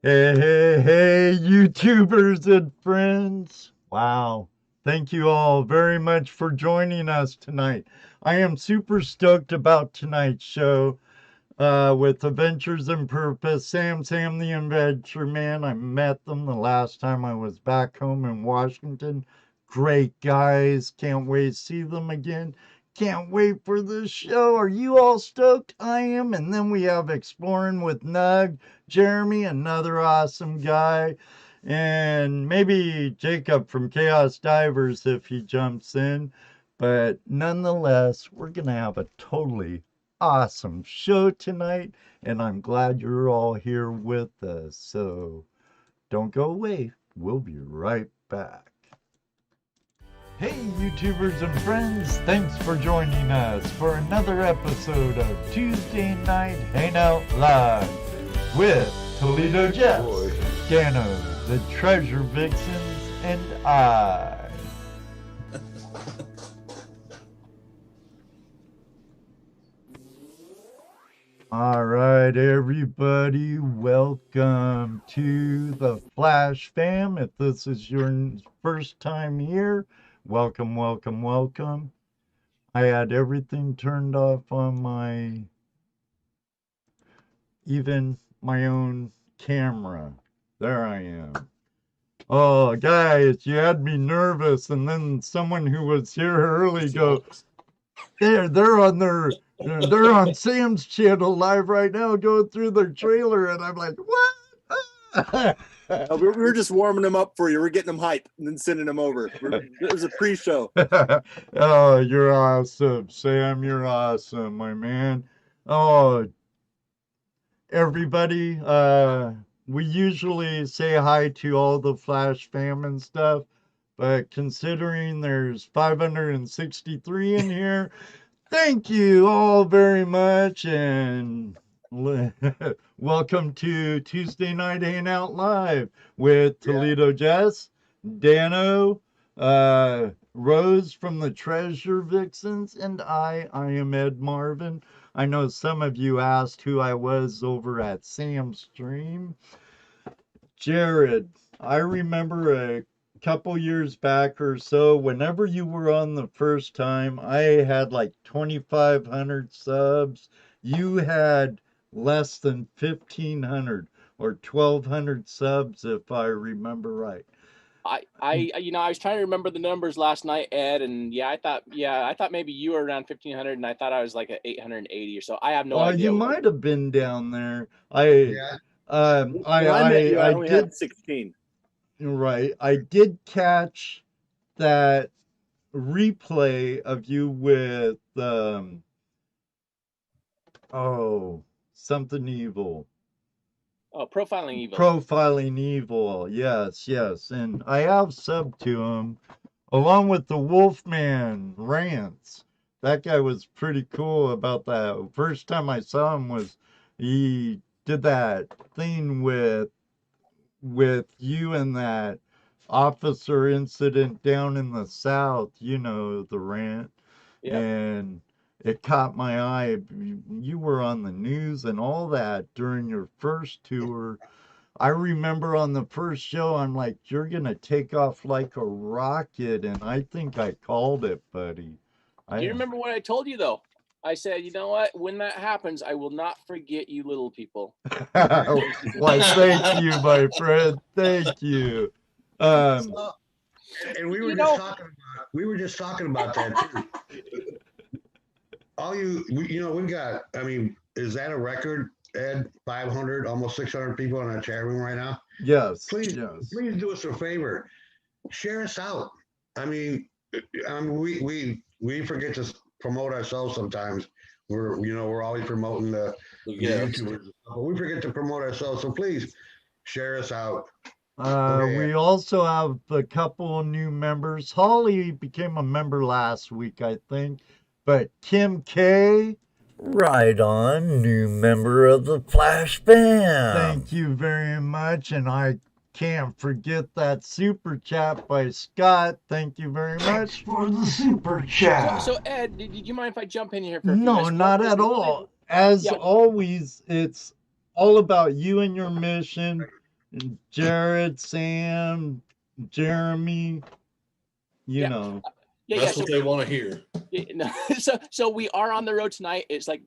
Hey, YouTubers and friends. Wow. Thank you all very much for joining us tonight. I am super stoked about tonight's show with Adventures in Purpose. Sam the Adventure Man. I met them the last time I was back home in Washington. Great guys. Can't wait to see them again. Can't wait for this show. Are you all stoked? I am. And then we have Exploring with Nug, Jeremy, another awesome guy, and maybe Jacob from Chaos Divers if he jumps in. But nonetheless, we're going to have a totally awesome show tonight, and I'm glad you're all here with us. So don't go away. We'll be right back. Hey, YouTubers and friends, thanks for joining us for another episode of Tuesday Night Hangout Live with ToledoJess, Dano, the Treasure Vixens, and I. All right, everybody, welcome to the Flash Fam. If this is your first time here, welcome, welcome, welcome. I had everything turned off on even my own camera. There I am. Oh, guys, you had me nervous, and then someone who was here early goes, they're on Sam's channel live right now, going through their trailer, and I'm like, what? We were just warming them up for you. We're getting them hyped and then sending them over. It was a pre-show. Oh, you're awesome, Sam. You're awesome, my man. Oh, everybody, we usually say hi to all the Flash fam and stuff, but considering there's 563 in here, thank you all very much, and welcome to Tuesday Night Hangout Live with Yeah. ToledoJess, Dano, Rose from the Treasure Vixens, and I am Ed Marvin. I know some of you asked who I was over at Sam's stream. Jared, I remember a couple years back or so, whenever you were on the first time, I had like 2,500 subs. You had less than 1,500 or 1,200 subs, if I remember right. I was trying to remember the numbers last night, Ed, and I thought maybe you were around 1,500, and I thought I was like at 880 or so. I have no Well, idea. you might have been down there. Yeah. When I met you, I only had 16. Right. I did catch that replay of you with something evil. Oh, profiling evil. Profiling evil. Yes, yes. And I have subbed to him along with the Wolfman rants. That guy was pretty cool about that. First time I saw him was he did that thing with you and that officer incident down in the south, you know, the rant. Yep. And it caught my eye. You were on the news and all that during your first tour. I remember on the first show, I'm like, you're going to take off like a rocket. And I think I called it, buddy. Do you remember what I told you, though? I said, you know what? When that happens, I will not forget you little people. Why, thank you, my friend. Thank you. And we were just talking about that too. We've got, I mean, is that a record, Ed? 500, almost 600 people in our chat room right now? Yes. Please do us a favor. Share us out. I mean, we forget to promote ourselves sometimes. We're always promoting the YouTubers, but we forget to promote ourselves. So please share us out. We also have a couple of new members. Holly became a member last week, I think. But Kim K, right on, new member of the Flash Fam. Thank you very much. And I can't forget that super chat by Scott. Thank you very much for the super chat. So Ed, did you mind if I jump in here for a few No, minutes? not at all. As always, it's all about you and your mission. Jared, Sam, Jeremy, you know. That's what they want to hear. So we are on the road tonight. It's like,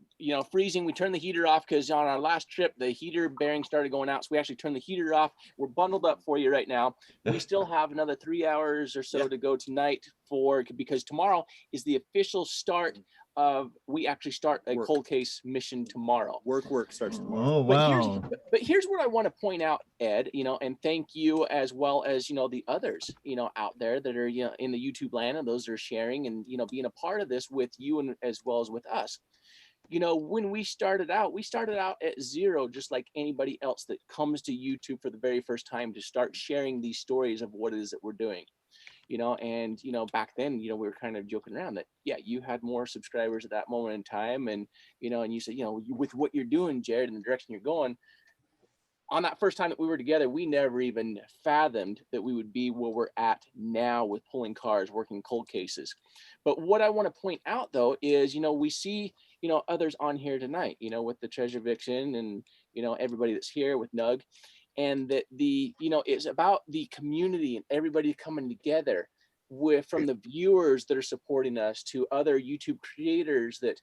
freezing. We turned the heater off because on our last trip, the heater bearing started going out. So we actually turned the heater off. We're bundled up for you right now. We still have another 3 hours or so to go tonight because tomorrow is the official start of, we actually start a cold case mission tomorrow. Work starts tomorrow. Oh, wow. But here's what I want to point out, Ed, and thank you as well as, the others, out there that are, in the YouTube land, and those that are sharing and, being a part of this with you and as well as with us. When we started out at zero, just like anybody else that comes to YouTube for the very first time to start sharing these stories of what it is that we're doing. And back then, we were kind of joking around that, you had more subscribers at that moment in time. And, and you said, with what you're doing, Jared, and the direction you're going, on that first time that we were together, we never even fathomed that we would be where we're at now with pulling cars, working cold cases. But what I want to point out, though, is, we see, others on here tonight, with the Treasure Vixen and, everybody that's here with Nug. And that it's about the community and everybody coming together from the viewers that are supporting us to other YouTube creators that,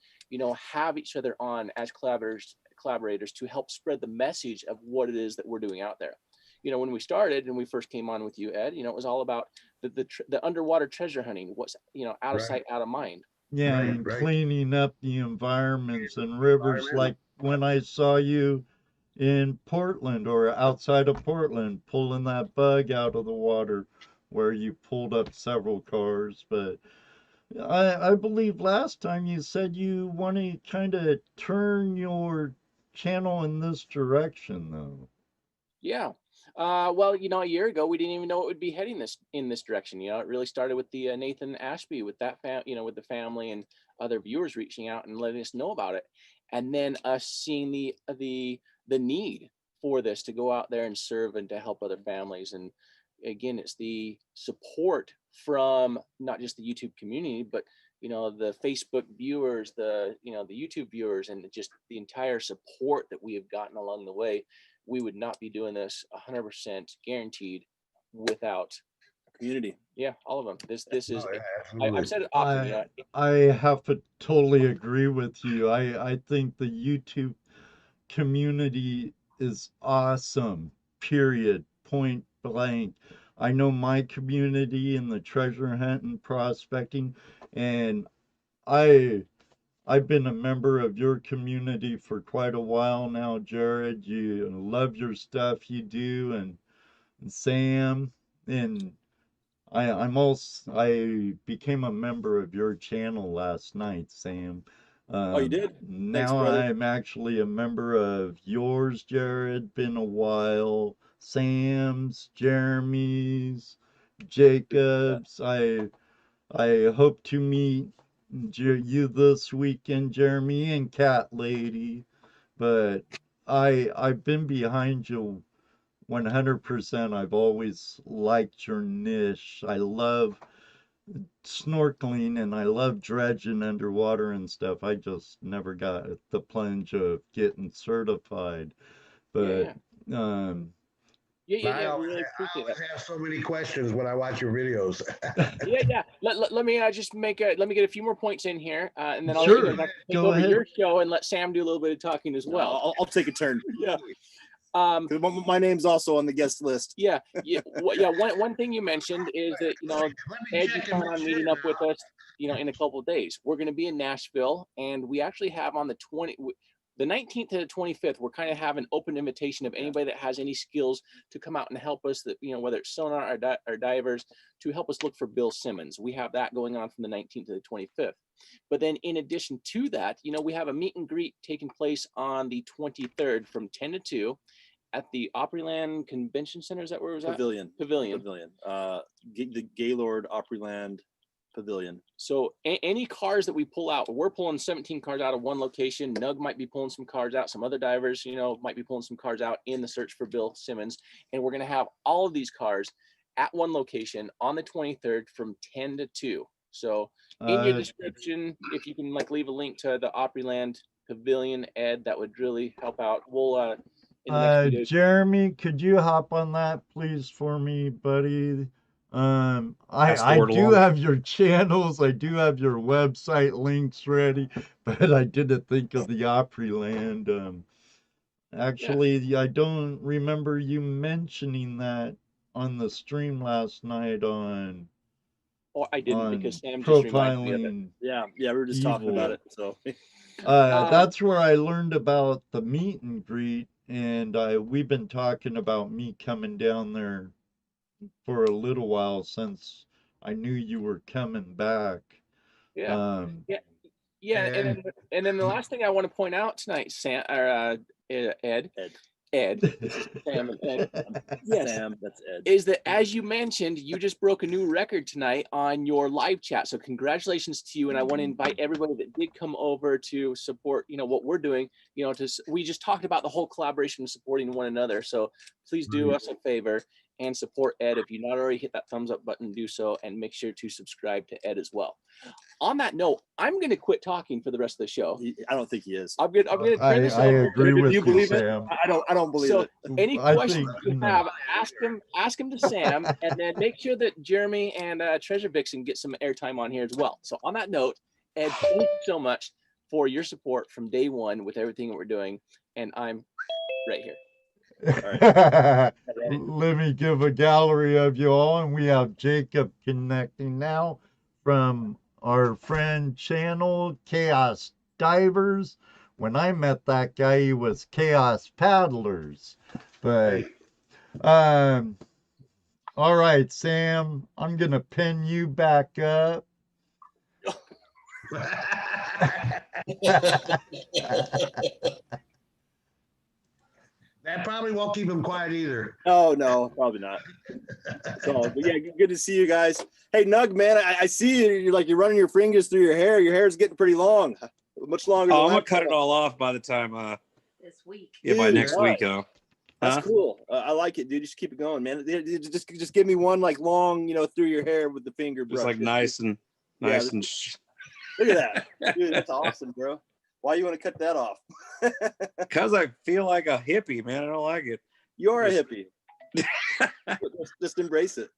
have each other on as collaborators to help spread the message of what it is that we're doing out there. When we started and we first came on with you, Ed, it was all about the underwater treasure hunting, what's, out of sight, out of mind. Yeah, and cleaning up the environments and rivers, like when I saw you in Portland or outside of Portland pulling that bug out of the water where you pulled up several cars. But I believe last time you said you want to kind of turn your channel in this direction, though. Yeah. Well, a year ago we didn't even know it would be heading in this direction. It really started with the Nathan Ashby with that with the family and other viewers reaching out and letting us know about it, and then us seeing the need for this to go out there and serve and to help other families. And again, it's the support from not just the YouTube community, but the Facebook viewers, the YouTube viewers, and just the entire support that we have gotten along the way. We would not be doing this 100% guaranteed without Community. Yeah, all of them. This is Oh, yeah, absolutely. I've said it often. I have to totally agree with you. I think the YouTube community is awesome, period, point blank. I know my community in the treasure hunt and prospecting, and I've been a member of your community for quite a while now, Jared. You love your stuff you do, and Sam, and I became a member of your channel last night, Sam. Oh, you did? Thanks, Now brother. I'm actually a member of yours, Jared. Been a while. Sam's, Jeremy's, Jacob's. I hope to meet you this weekend, Jeremy and Cat Lady. But I've been behind you 100%. I've always liked your niche. I love snorkeling and I love dredging underwater and stuff. I just never got the plunge of getting certified. But Yeah, I we always, really I appreciate always it. have so many questions when I watch your videos. Yeah. Let me just let me get a few more points in here, and then I'll Sure, let you guys take go over ahead. your show and let Sam do a little bit of talking as well. I'll take a turn. Yeah. 'Cause my name's also on the guest list. Yeah. One thing you mentioned is that Let me Ed, you check plan and on make meeting sure up with now. us, in a couple of days. We're going to be in Nashville, and we actually have on the 19th to the 25th, we're kind of having an open invitation of anybody that has any skills to come out and help us, that whether it's sonar or divers, to help us look for Bill Simmons. We have that going on from the 19th to the 25th. But then in addition to that, we have a meet and greet taking place on the 23rd from 10 to 2 at the Opryland Convention Center. Is that where it was at? Pavilion. Pavilion. The Gaylord Opryland Pavilion. So any cars that we pull out, we're pulling 17 cars out of one location. Nug might be pulling some cars out. Some other divers, might be pulling some cars out in the search for Bill Simmons. And we're going to have all of these cars at one location on the 23rd from 10 to 2. So in your description, if you can leave a link to the Opryland Pavilion, Ed, that would really help out. We'll in the next few days. Jeremy, could you hop on that, please, for me, buddy? Pass I the word do along. have your channels, I do have your website links ready, but I didn't think of the Opryland. Actually, I don't remember you mentioning that on the stream last night on Oh, I didn't, because Sam just reminded me of it. profiling. Yeah, we were just talking about it. So That's where I learned about the meet and greet, and we've been talking about me coming down there for a little while since I knew you were coming back. Yeah. And then the last thing I want to point out tonight, Sam or Ed. This is Sam and Ed. Yes, Sam, that's Ed. is that, as you mentioned, you just broke a new record tonight on your live chat. So congratulations to you. And I want to invite everybody that did come over to support, what we're doing. We just talked about the whole collaboration and supporting one another. So please do us a favor and support Ed. If you've not already hit that thumbs up button, do so, and make sure to subscribe to Ed as well. On that note, I'm going to quit talking for the rest of the show. I don't think he is. I'm going to turn this I over. agree with Do you believe it? Sam. I don't believe So it. any I questions think, you have, ask him to Sam, and then make sure that Jeremy and Treasure Vixen get some airtime on here as well. So on that note, Ed, thank you so much for your support from day one with everything that we're doing, and I'm right here. Let me give a gallery of you all, and we have Jacob connecting now from our friend channel Chaos Divers. When I met that guy, he was Chaos Paddlers. But all right, Sam, I'm gonna pin you back up. That probably won't keep him quiet either. Oh no, probably not. So, but yeah, good to see you guys. Hey, Nug, man, I see you. You're running your fingers through your hair. Your hair's getting pretty long. Much longer. Oh, than I'm gonna last cut it time. all off by the time. This week. Yeah, by Dude, next week. That's Huh? cool. I like it, dude. You should keep it going, man. Just give me one like long, through your hair with the finger brush. Just like nice and Yeah, nice and. Look at that, dude. That's awesome, bro. Why you want to cut that off? Because I feel like a hippie, man. I don't like it. You're a hippie. just embrace it.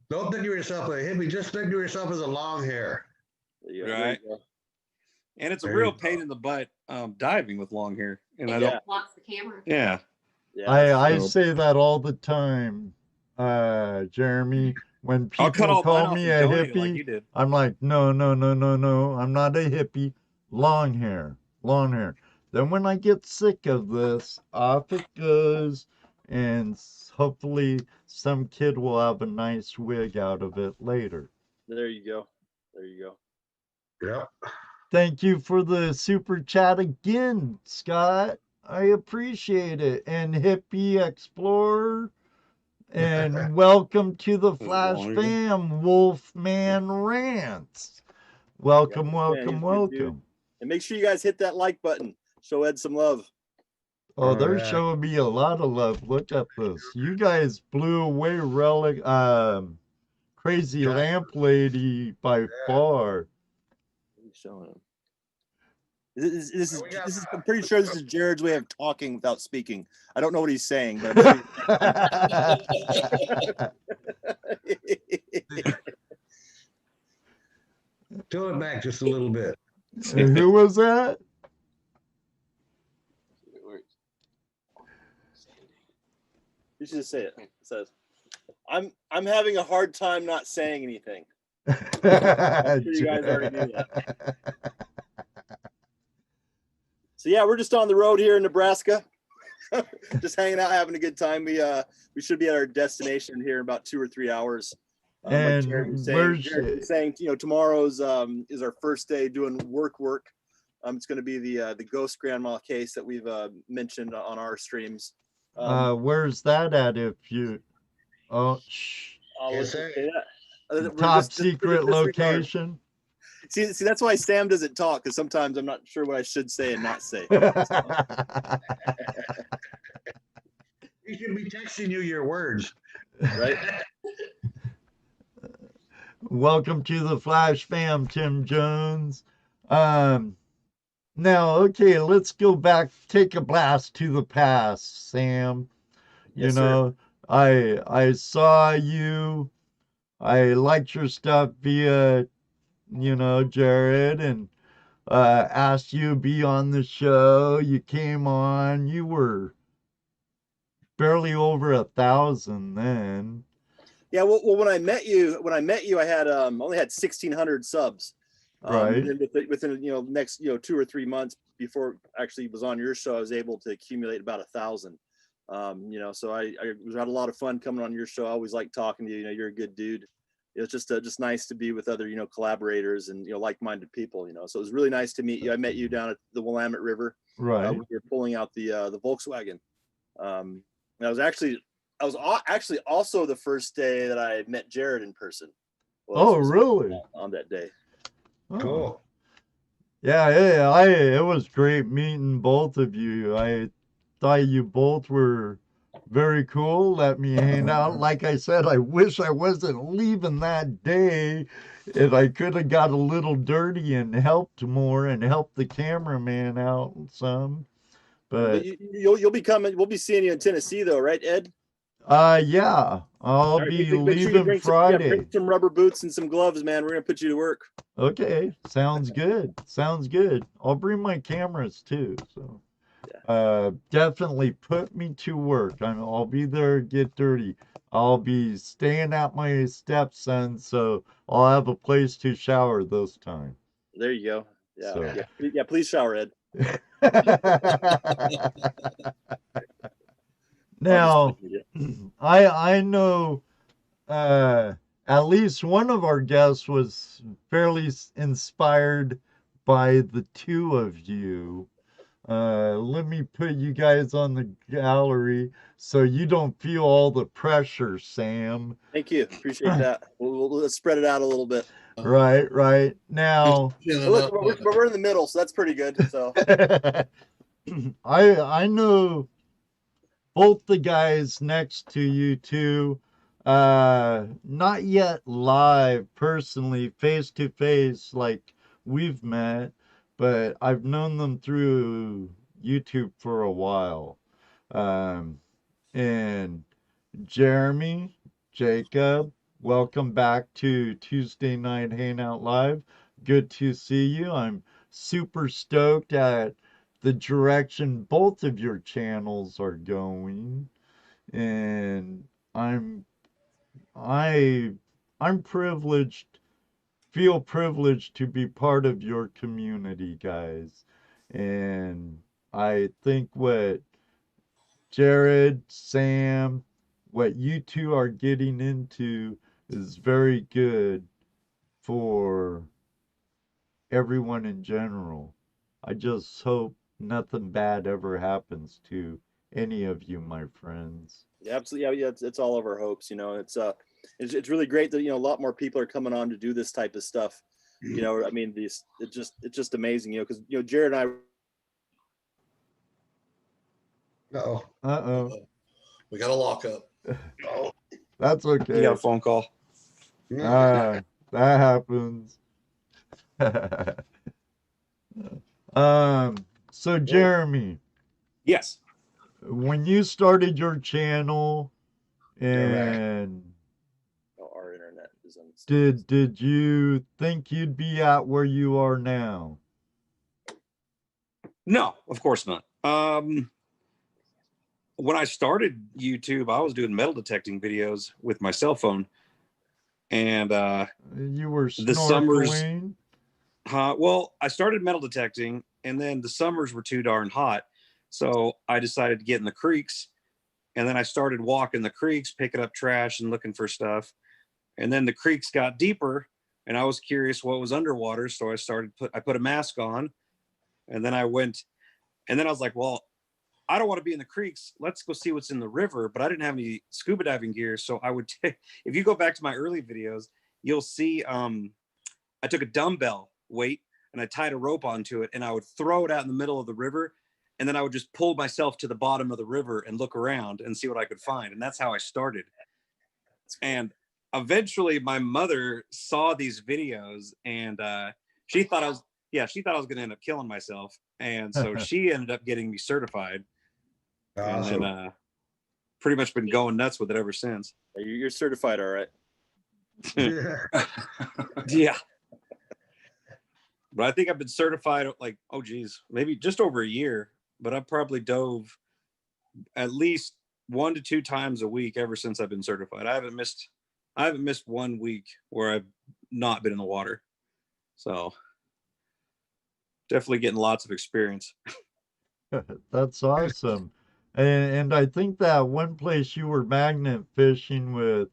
Don't think of yourself a hippie. Just think of yourself as a long hair. Right. And it's a There real you go. pain in the butt diving with long hair. And I It don't. blocks the camera. Yeah. Yeah. I So- say that all the time, Jeremy. When I'll cut people all mine call off me and a donate it hippie, like you did. I'm like, no. I'm not a hippie. Long hair. Then when I get sick of this, off it goes, and hopefully some kid will have a nice wig out of it later. There you go. Yep. Thank you for the super chat again, Scott. I appreciate it. And Hippie Explorer. And welcome to the Flash longer. Fam, Wolfman Rants. Welcome, Yeah, he's a good welcome. dude. And make sure you guys hit that like button. Show Ed some love. Oh, they're Alright. showing me a lot of love. Look at this. You guys blew away Relic, Crazy Yeah. Lamp Lady by far. What are you showing him? This is, We got this is. that. I'm pretty sure this is Jared's way of talking without speaking. I don't know what he's saying, but I'm sure Tilt it back just a little bit. Who was that? you should just say it. It says, "I'm having a hard time not saying anything." I'm sure you guys already knew that. So yeah, we're just on the road here in Nebraska, just hanging out, having a good time. We should be at our destination here in about 2 or 3 hours. And Jared was where's Jared was saying, tomorrow's is our first day doing work. It's going to be the Ghost Grandma case that we've mentioned on our streams. where's that at? If you, oh, shh. I'll Yes, just sir. say that. We're Top just secret disregard. location. See, that's why Sam doesn't talk, because sometimes I'm not sure what I should say and not say. He should be texting you your words. Right? Welcome to the Flash Fam, Tim Jones. Now, okay, let's go back, take a blast to the past, Sam. Yes, You know, I saw you. I liked your stuff via, Jared, and asked you to be on the show. You came on. You were barely over 1,000 then. Yeah. Well, when I met you, I had only had 1,600 subs. Right. And within next 2 or 3 months before actually was on your show, I was able to accumulate about 1,000. So I had a lot of fun coming on your show. I always like talking to you. You're a good dude. It's just nice to be with other collaborators and like-minded people. So it was really nice to meet you. I met you down at the Willamette River. Right. When we were pulling out the Volkswagen. And I was actually also the first day that I met Jared in person. Oh, this was really? on that day. Oh. Cool. Yeah, it was great meeting both of you. I thought you both were very cool. Let me hang out. Like I said, I wish I wasn't leaving that day, and I could have got a little dirty and helped more and helped the cameraman out some. But You'll be coming. We'll be seeing you in Tennessee, though, right, Ed? yeah, I'll All right, be make sure you leaving bring Friday. bring some rubber boots and some gloves, man. We're gonna put you to work. Okay, sounds good. Sounds good. I'll bring my cameras too. So, definitely put me to work. I'll be there. Get dirty. I'll be staying at my stepson, so I'll have a place to shower this time. There you go. Yeah, So- yeah. Please shower, Ed. Now, I'll just leave you. I know at least one of our guests was fairly inspired by the two of you. Let me put you guys on the gallery so you don't feel all the pressure, Sam. Thank you. Appreciate that. Let's spread it out a little bit. Right, right. Now, But look, we're in the middle, so that's pretty good. So I know both the guys next to you two, not yet live personally, face to face, like we've met, but I've known them through YouTube for a while. Um, and Jeremy, Jacob, welcome back to Tuesday Night Hangout Live. Good to see you. I'm super stoked at the direction both of your channels are going, and I'm I I'm privileged, feel privileged to be part of your community, guys. And I think what Jared, Sam, what you two are getting into is very good for everyone in general. I just hope nothing bad ever happens to any of you, my friends. yeah, absolutely, yeah. It's all of our hopes. It's really great that a lot more people are coming on to do this type of stuff. I mean, it's just amazing. Because Jared and I. Uh-oh. Uh-oh. We got a lockup. Oh. That's You got okay. a phone call. Ah, that happens. So Jeremy, Yes. when you started your channel and Our internet is on. did you think you'd be at where you are now? No, of course not. When I started YouTube, I was doing metal detecting videos with my cell phone, and You were the summers. snorkeling? Well, I started metal detecting, and then the summers were too darn hot, so I decided to get in the creeks, and then I started walking the creeks, picking up trash and looking for stuff, and then the creeks got deeper, and I was curious what was underwater, so I put a mask on, and then I went, and then I was like, well, I don't want to be in the creeks. Let's go see what's in the river. But I didn't have any scuba diving gear. So I would take, if you go back to my early videos, you'll see I took a dumbbell weight and I tied a rope onto it and I would throw it out in the middle of the river. And then I would just pull myself to the bottom of the river and look around and see what I could find. And that's how I started. And eventually my mother saw these videos and she thought I was going to end up killing myself. And so she ended up getting me certified. Awesome. And then pretty much been going nuts with it ever since. You're certified, all right. Yeah. But I think I've been certified like, oh geez, maybe just over a year, but I've probably dove at least 1 to 2 times a week ever since I've been certified. I haven't missed 1 week where I've not been in the water. So definitely getting lots of experience. That's awesome. And I think that one place you were magnet fishing with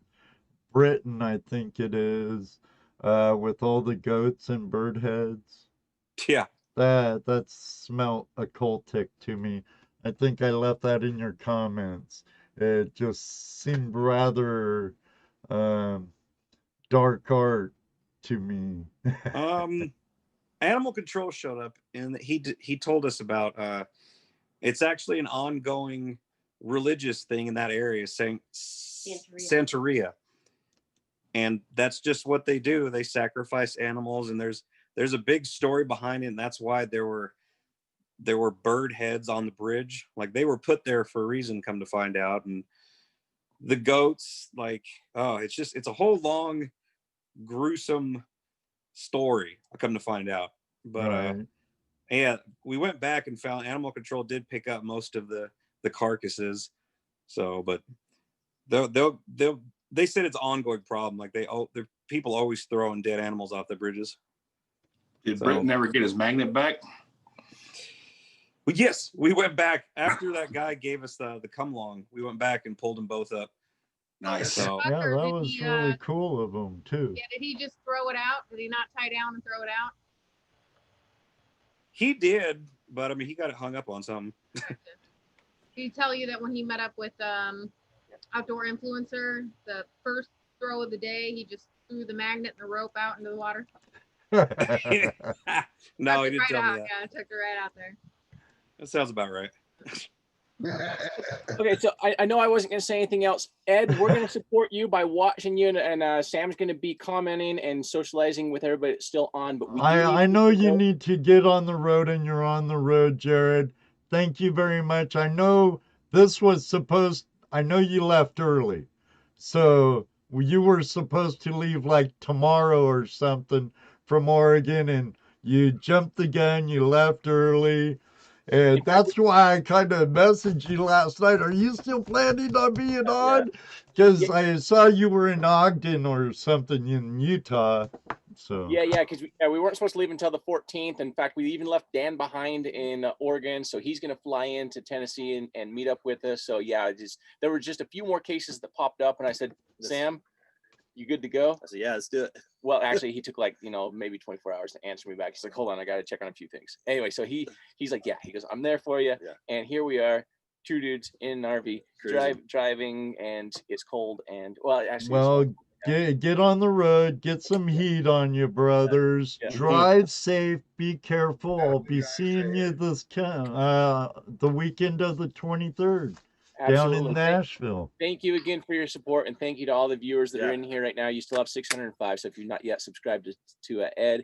Britain, I think it is, with all the goats and bird heads. Yeah. That smelt occultic to me. I think I left that in your comments. It just seemed rather dark art to me. Animal control showed up and he told us about it's actually an ongoing religious thing in that area, saying Santeria. And that's just what they do. They sacrifice animals, and there's a big story behind it, and that's why there were bird heads on the bridge. Like they were put there for a reason, come to find out. And the goats, like, oh, it's a whole long, gruesome story, I come to find out. But Right. yeah, we went back and found animal control did pick up most of the carcasses. So, but they said it's an ongoing problem. Like the people always throwing dead animals off the bridges. Did Britain ever get his magnet back? Well, yes, we went back after that guy gave us the come long. We went back and pulled them both up. Nice. So Yeah, Or that did was he, really cool of him too. Yeah, did he just throw it out? Did he not tie down and throw it out? he did, but I mean, he got it hung up on something. Did he tell you that when he met up with outdoor influencer, the first throw of the day, he just threw the magnet and the rope out into the water? No, Took he it didn't right tell me out. that. Yeah, took it right out there. That sounds about right. Okay, so I know I wasn't going to say anything else. Ed, we're going to support you by watching you, and Sam's going to be commenting and socializing with everybody that's still on. But we do I need know to you go. need to get on the road, and you're on the road, Jared. Thank you very much. I know this was supposed, I know you left early. So you were supposed to leave like tomorrow or something from Oregon, and you jumped the gun, you left early. And that's why I kind of messaged you last night. Are you still planning on being on? Because I saw you were in Ogden or something in Utah. So Yeah, because we weren't supposed to leave until the 14th. In fact, we even left Dan behind in Oregon, so he's going to fly into Tennessee and meet up with us. So yeah, there were just a few more cases that popped up, and I said, Sam, you good to go? I said, yeah, let's do it. Well, actually, he took like, maybe 24 hours to answer me back. He's like, hold on, I got to check on a few things. Anyway, so he's like, yeah, he goes, I'm there for you. Yeah. And here we are, two dudes in an RV, driving, and it's cold. And well, actually, well, get on the road, get some heat on you, brothers. Yeah. Drive safe, be careful. I'll be seeing you the weekend of the 23rd. Absolutely. Down in Nashville. Thank you again for your support, and thank you to all the viewers that are in here right now. You still have 605, so if you're not yet subscribed to Ed,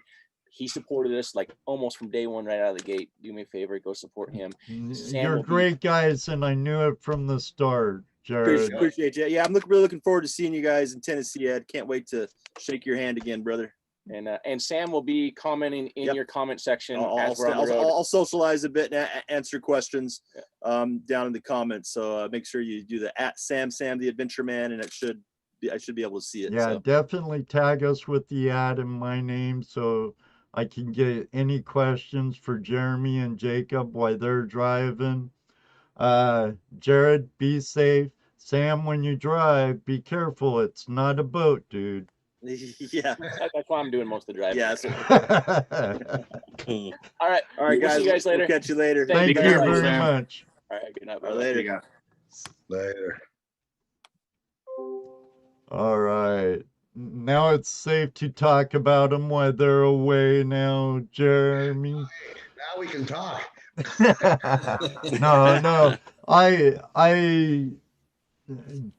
he supported us like almost from day one, right out of the gate. Do me a favor, go support him. You're great guys, and I knew it from the start, Jared. Appreciate you. Yeah, I'm really looking forward to seeing you guys in Tennessee, Ed. Can't wait to shake your hand again, brother. And Sam will be commenting in your comment section as we're on the road. I'll socialize a bit and answer questions down in the comments. So make sure you do the @Sam the Adventure Man, and I should be able to see it. Yeah, so. definitely tag us with the ad in my name so I can get any questions for Jeremy and Jacob while they're driving. Jared, be safe. Sam, when you drive, be careful. It's not a boat, dude. Yeah, that's why I'm doing most of the driving. Yeah. All right, guys. We'll see you guys later. We'll catch you later. Thank you very much. All right, good night. Later. Later. All right. Now it's safe to talk about them while they're away now, Jeremy. Now we can talk. No.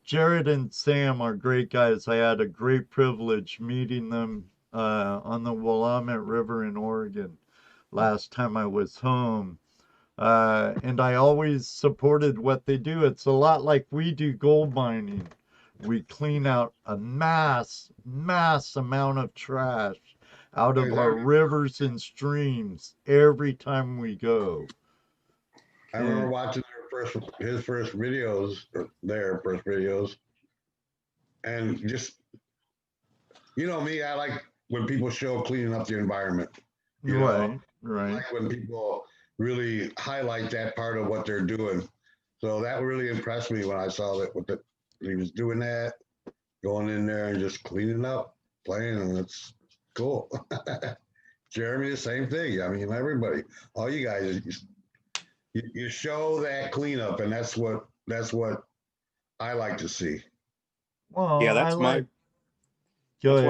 Jared and Sam are great guys. I had a great privilege meeting them on the Willamette River in Oregon last time I was home. And I always supported what they do. It's a lot like we do gold mining. We clean out a mass amount of trash out of our rivers and streams every time we go. I remember watching his first videos, and just, you know me, I like when people show cleaning up the environment. Right. I like when people really highlight that part of what they're doing. So that really impressed me when I saw that he was doing that, going in there and just cleaning up, playing, and it's cool. Jeremy, the same thing. I mean, everybody, all you guys, you show that cleanup, and that's what I like to see. Well, yeah, that's one of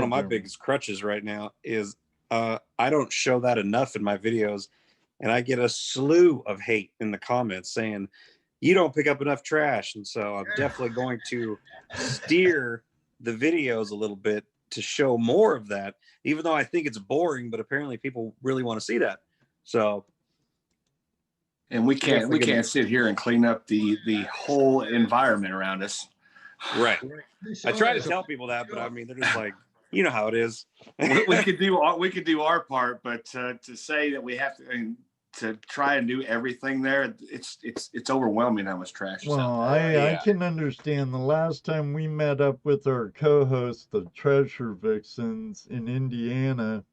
my Jeremy. biggest crutches right now is I don't show that enough in my videos, and I get a slew of hate in the comments saying you don't pick up enough trash. And so I'm definitely going to steer the videos a little bit to show more of that, even though I think it's boring, but apparently people really want to see that. So. And we can't sit here and clean up the whole environment around us. Right. I try to tell people that, but I mean, they're just like, you know how it is. we could do our part, but to say that we have to try and do everything there, it's overwhelming how much trash is out there. I can understand. The last time we met up with our co-host, the Treasure Vixens in Indiana,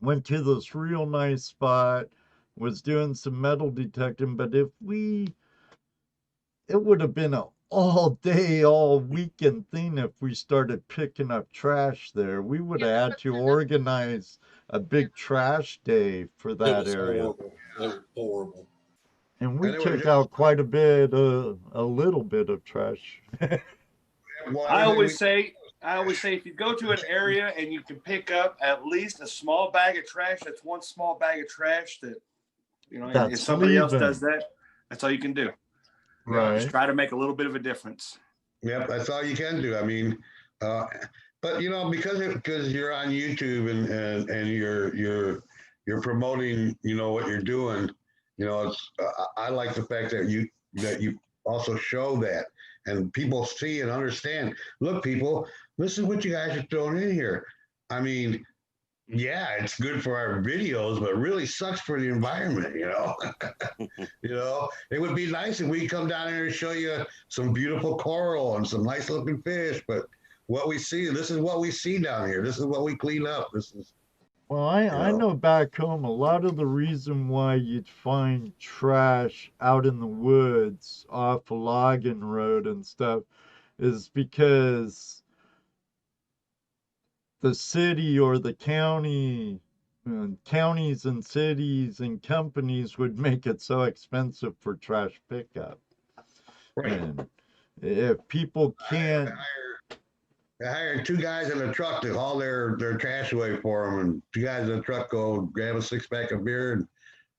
went to this real nice spot, was doing some metal detecting, but it would have been an all day, all weekend thing if we started picking up trash there. We would have had to organize a big trash day for It that was area. horrible. It was horrible. And we And they were took just, out quite a bit, a little bit of trash. well, I everything always say, if you go to an area and you can pick up at least a small bag of trash, that's one small bag of trash that, you know, and if That's somebody else leaving. does that, that's all you can do. Just Right. try to make a little bit of a difference. Yep, that's all you can do. I mean, but you know, because you're on YouTube and you're promoting, you know, what you're doing. You know, it's I like the fact that you also show that, and people see and understand. Look, people, this is what you guys are throwing in here. I mean, yeah, it's good for our videos, but it really sucks for the environment, you know. You know, it would be nice if we come down here and show you some beautiful coral and some nice looking fish, but what we see, this is what we see down here. This is what we clean up. This is, Well, I know. know back home a lot of the reason why you'd find trash out in the woods off a logging road and stuff is because the city or the county, counties and cities and companies would make it so expensive for trash pickup. Right. And if people can't, They hired two guys in a truck to haul their trash away for them, and two guys in the truck go grab a 6-pack of beer and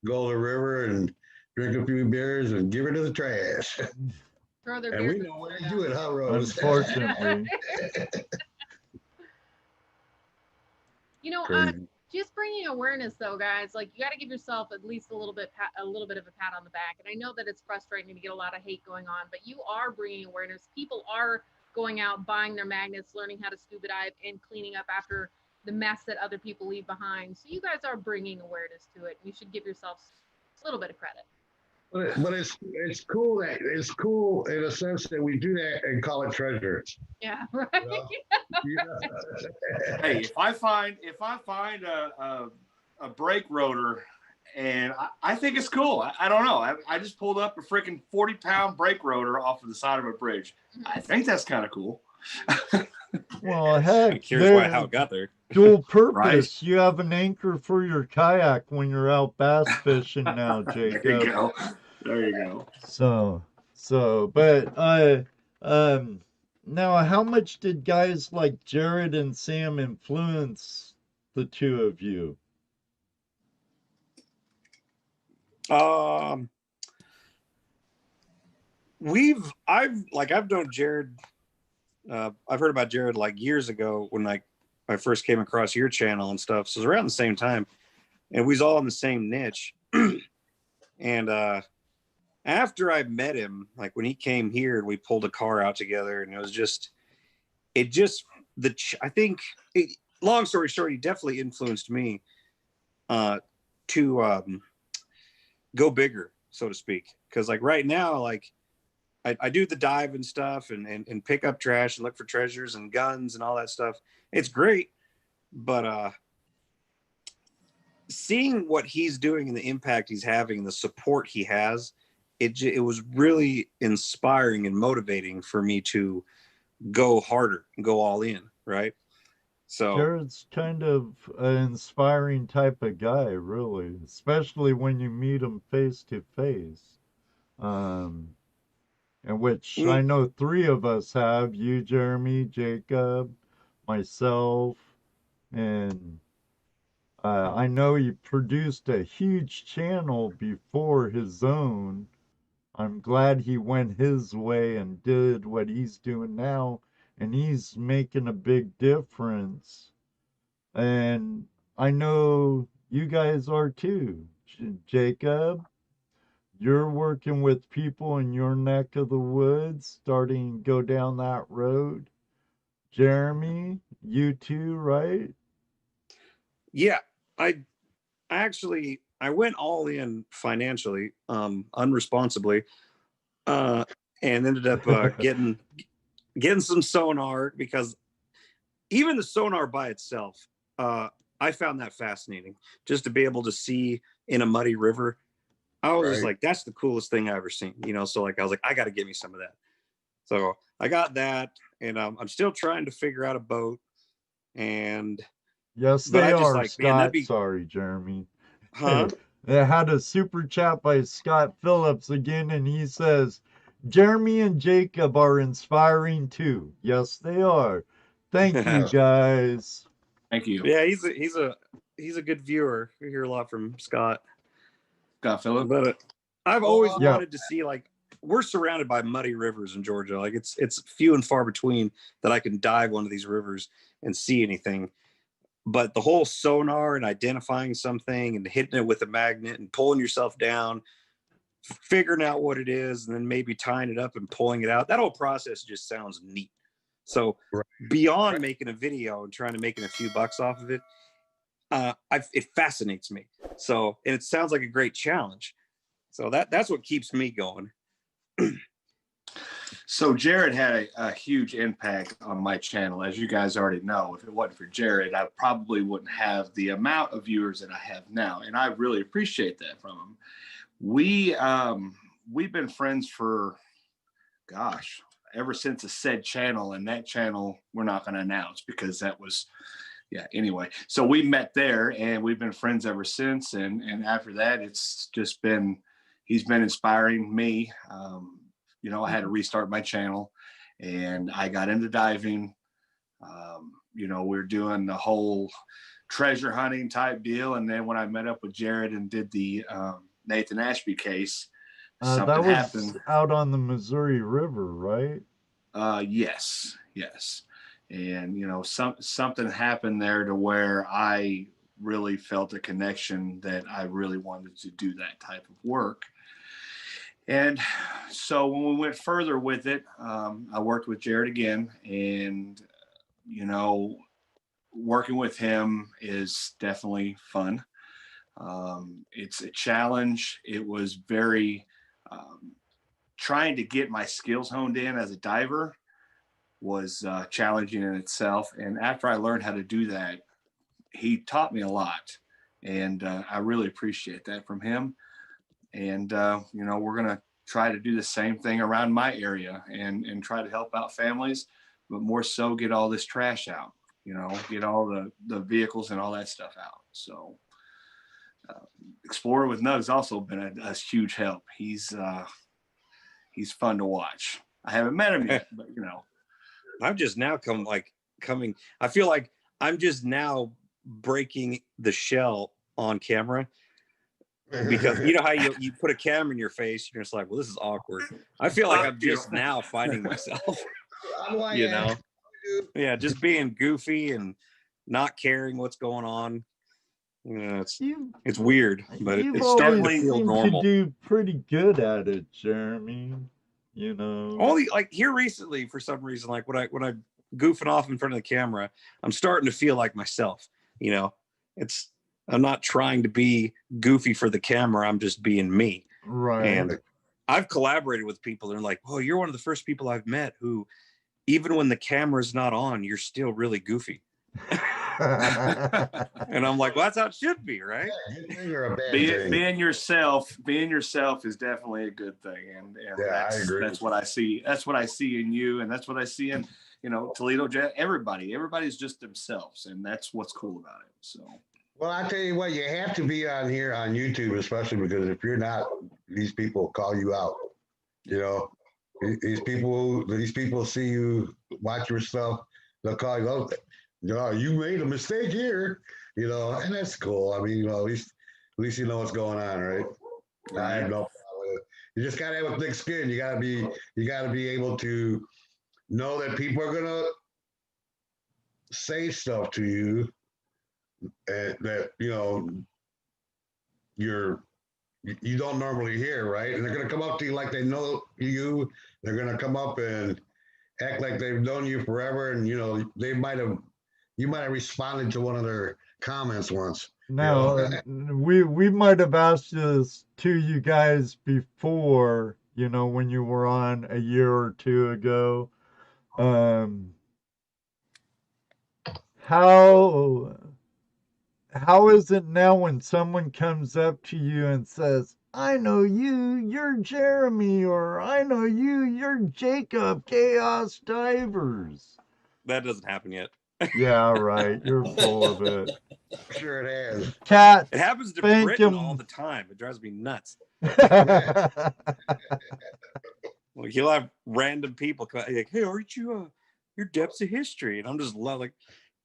go to the river and drink a few beers and give it to the trash. Throw their And we beers know in where the to do it, huh, Rose? unfortunately, You know, Crazy. just bringing awareness though, guys, like you got to give yourself at least a little bit of a pat on the back. And I know that it's frustrating to get a lot of hate going on, but you are bringing awareness. People are going out, buying their magnets, learning how to scuba dive, and cleaning up after the mess that other people leave behind. So you guys are bringing awareness to it. You should give yourselves a little bit of credit. But it's cool that it's cool in a sense that we do that and call it treasures. Yeah, right. You know? Hey, if I find a brake rotor, and I think it's cool. I don't know. I just pulled up a freaking 40-pound brake rotor off of the side of a bridge. I think that's kind of cool. well, heck, I'm curious how it got there. dual purpose. Right. You have an anchor for your kayak when you're out bass fishing now, Jacob. There you go. There you go. But now how much did guys like Jared and Sam influence the two of you? I've known Jared. I've heard about Jared like years ago when I first came across your channel and stuff. So it was around the same time, and we was all in the same niche. And after I met him, like when he came here and we pulled a car out together, and long story short, he definitely influenced me to go bigger, so to speak. Because like right now, like I do the dive and stuff and pick up trash and look for treasures and guns and all that stuff. It's great. But seeing what he's doing and the impact he's having and the support he has, it was really inspiring and motivating for me to go harder and go all in, right? So Jared's kind of an inspiring type of guy, really, especially when you meet him face to face. And which I know 3 of us have, you, Jeremy, Jacob, myself, and I know he produced a huge channel before his own. I'm glad he went his way and did what he's doing now, and he's making a big difference. And I know you guys are too. Jacob, you're working with people in your neck of the woods, starting to go down that road. Jeremy, you too, right? yeah, I went all in financially, unresponsibly, and ended up getting some sonar, because even the sonar by itself, I found that fascinating, just to be able to see in a muddy river. I was just like, that's the coolest thing I ever seen, you know? So like, I was like, I got to get me some of that. So I got that, and I'm still trying to figure out a boat. And Yes, but they I just are, like, man, that'd Scott. be, Sorry, Jeremy. huh? They had a super chat by Scott Phillips again, and he says, Jeremy and Jacob are inspiring too. Yes, they are. Thank you, guys. Thank you. Yeah, he's a good viewer. We hear a lot from Scott. Scott Phillips. But I've always Yeah. wanted to see, like, we're surrounded by muddy rivers in Georgia. Like it's few and far between that I can dive one of these rivers and see anything. But the whole sonar and identifying something and hitting it with a magnet and pulling yourself down, figuring out what it is, and then maybe tying it up and pulling it out, that whole process just sounds neat. So beyond making a video and trying to make a few bucks off of it, it fascinates me. So, and it sounds like a great challenge. So that's what keeps me going. So Jared had a huge impact on my channel, as you guys already know. If it wasn't for Jared, I probably wouldn't have the amount of viewers that I have now, and I really appreciate that from him. We've been friends for, gosh, ever since a said channel, and that channel we're not going to announce because that was, yeah. Anyway, so we met there, and we've been friends ever since. And after that, it's just been, he's been inspiring me. You know, I had to restart my channel, and I got into diving. You know, we're doing the whole treasure hunting type deal. And then when I met up with Jared and did the Nathan Ashby case, something that was happened. out on the Missouri River, right? Yes. And, you know, something happened there to where I really felt a connection that I really wanted to do that type of work. And so when we went further with it, I worked with Jared again, and, you know, working with him is definitely fun. It's a challenge. It was very, trying to get my skills honed in as a diver was challenging in itself. And after I learned how to do that, he taught me a lot. And I really appreciate that from him. And, you know, we're going to try to do the same thing around my area and try to help out families, but more so get all this trash out, you know, get all the vehicles and all that stuff out. So Explorer with Nug's also been a huge help. He's fun to watch. I haven't met him yet, but, you know. I've just now coming. I feel like I'm just now breaking the shell on camera. Because you know how you put a camera in your face, you're just like, well, this is awkward. I feel like I'm just now finding myself, you know? Yeah, just being goofy and not caring what's going on. You know, it's weird, but it's starting to feel normal. You do pretty good at it, Jeremy. You know, only like here recently, for some reason, like when I goofing off in front of the camera, I'm starting to feel like myself. You know, I'm not trying to be goofy for the camera. I'm just being me. Right. And I've collaborated with people that are like, oh, you're one of the first people I've met who, even when the camera's not on, you're still really goofy. And I'm like, well, that's how it should be, right? Being yourself is definitely a good thing. And yeah, I agree. That's what I see. That's what I see in you. And that's what I see in, you know, ToledoJess. Everybody's just themselves. And that's what's cool about it. So. Well, I tell you what, you have to be on here on YouTube, especially because if you're not, these people call you out. You know, these people see you watch your stuff, they'll call you out. You know, you made a mistake here. You know, and that's cool. I mean, you know, at least you know what's going on, right? I have no problem with it. You just gotta have a thick skin. You gotta be able to know that people are gonna say stuff to you. That you know you don't normally hear, right? And they're gonna come up to you like they know you. They're gonna come up and act like they've known you forever, and you know you might have responded to one of their comments once. No, you know? we might have asked this to you guys before, you know, when you were on a year or two ago. How is it now when someone comes up to you and says, I know you, you're Jeremy, or I know you, you're Jacob, Chaos Divers. That doesn't happen yet. Yeah, right. You're full of it. Sure it is. Cat, It happens to thank Britain him. all the time. It drives me nuts. Yeah. Like he'll have random people come like, "Hey, aren't you your depths of history?" And I'm just like,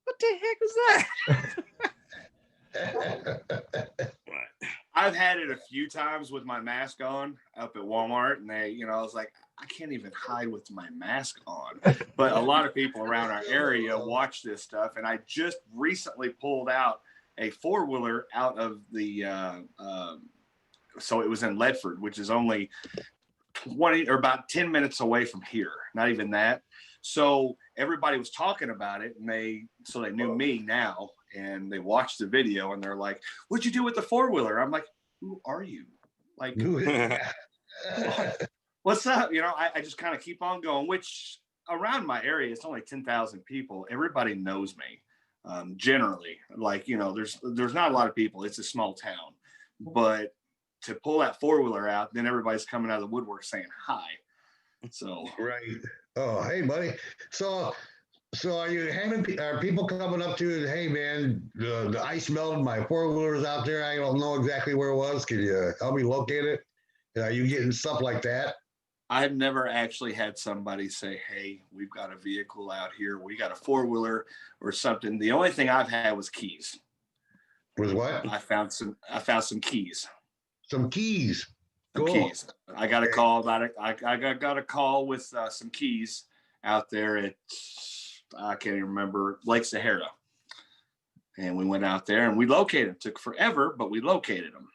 "What the heck is that?" I've had it a few times with my mask on up at Walmart, and they, you know, I was like, I can't even hide with my mask on. But a lot of people around our area watch this stuff, and I just recently pulled out a 4-wheeler out of the, so it was in Ledford, which is only 20 or about 10 minutes away from here, not even that. So everybody was talking about it, and they knew me now, and they watched the video, and they're like, "What'd you do with the 4-wheeler?" I'm like, "Who are you? Like, what's up?" You know, I just kind of keep on going, which around my area, it's only 10,000 people. Everybody knows me, generally. Like, you know, there's not a lot of people. It's a small town. But to pull that 4-wheeler out, then everybody's coming out of the woodwork saying hi. So Right. Oh, hey, buddy. So are you are people coming up to you, "Hey, man, the ice melted, my 4-wheeler's out there. I don't know exactly where it was. Can you help me locate it?" Are you getting stuff like that? I've never actually had somebody say, "Hey, we've got a vehicle out here. We got a 4-wheeler or something." The only thing I've had was keys. Was what? I found some keys. Some keys. Some Cool. keys. I got a call about it. I got a call with some keys out there at, I can't even remember, Lake Sahara. And we went out there and we located them. Took forever, but we located them.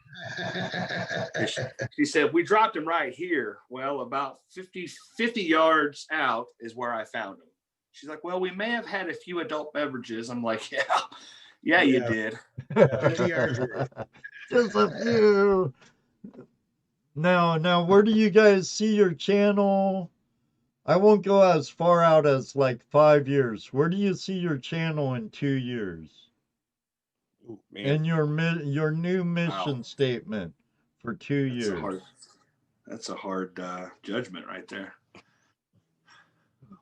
She said, "We dropped him right here." Well, about 50 yards out is where I found him. She's like, "Well, we may have had a few adult beverages." I'm like, yeah, you did. 50 yards worth. Just a few. Now, where do you guys see your channel? I won't go as far out as like 5 years. Where do you see your channel in 2 years? Ooh, man. And your new mission statement for 2 years. That's a hard judgment right there.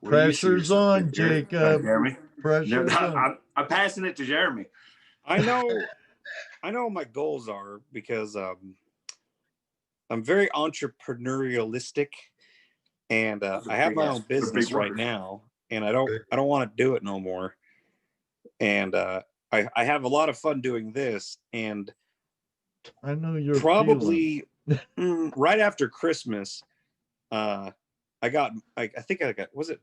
Pressure's on, Jacob. Jeremy? Pressure's on. I'm passing it to Jeremy. I know what my goals are because I'm very entrepreneurialistic, and I have my own business right now, and I don't want to do it no more. And I have a lot of fun doing this, and I know you're probably right after Christmas, I think I got, was it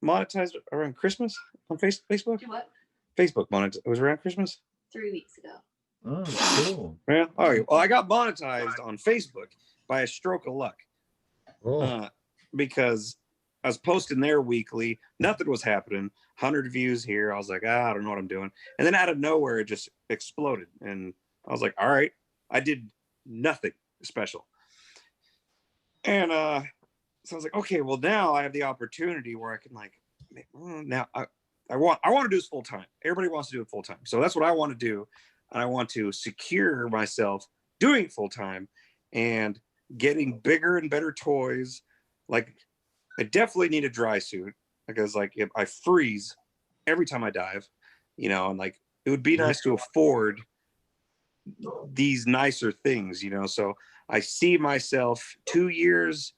monetized around Christmas on Facebook? What? Facebook monetized. It was around Christmas? 3 weeks ago. Oh, cool. Yeah. All right. Well, I got monetized on Facebook by a stroke of luck. Oh. Because I was posting there weekly. Nothing was happening. 100 views here. I was like, I don't know what I'm doing. And then out of nowhere, it just exploded. And I was like, all right. I did nothing special. And so I was like, okay, well, now I have the opportunity where I can now I want to do this full time. Everybody wants to do it full time. So that's what I want to do. And I want to secure myself doing full time and getting bigger and better toys. Like, I definitely need a dry suit because, like, if I freeze every time I dive, you know, and like it would be nice to afford these nicer things, you know. So I see myself 2 years,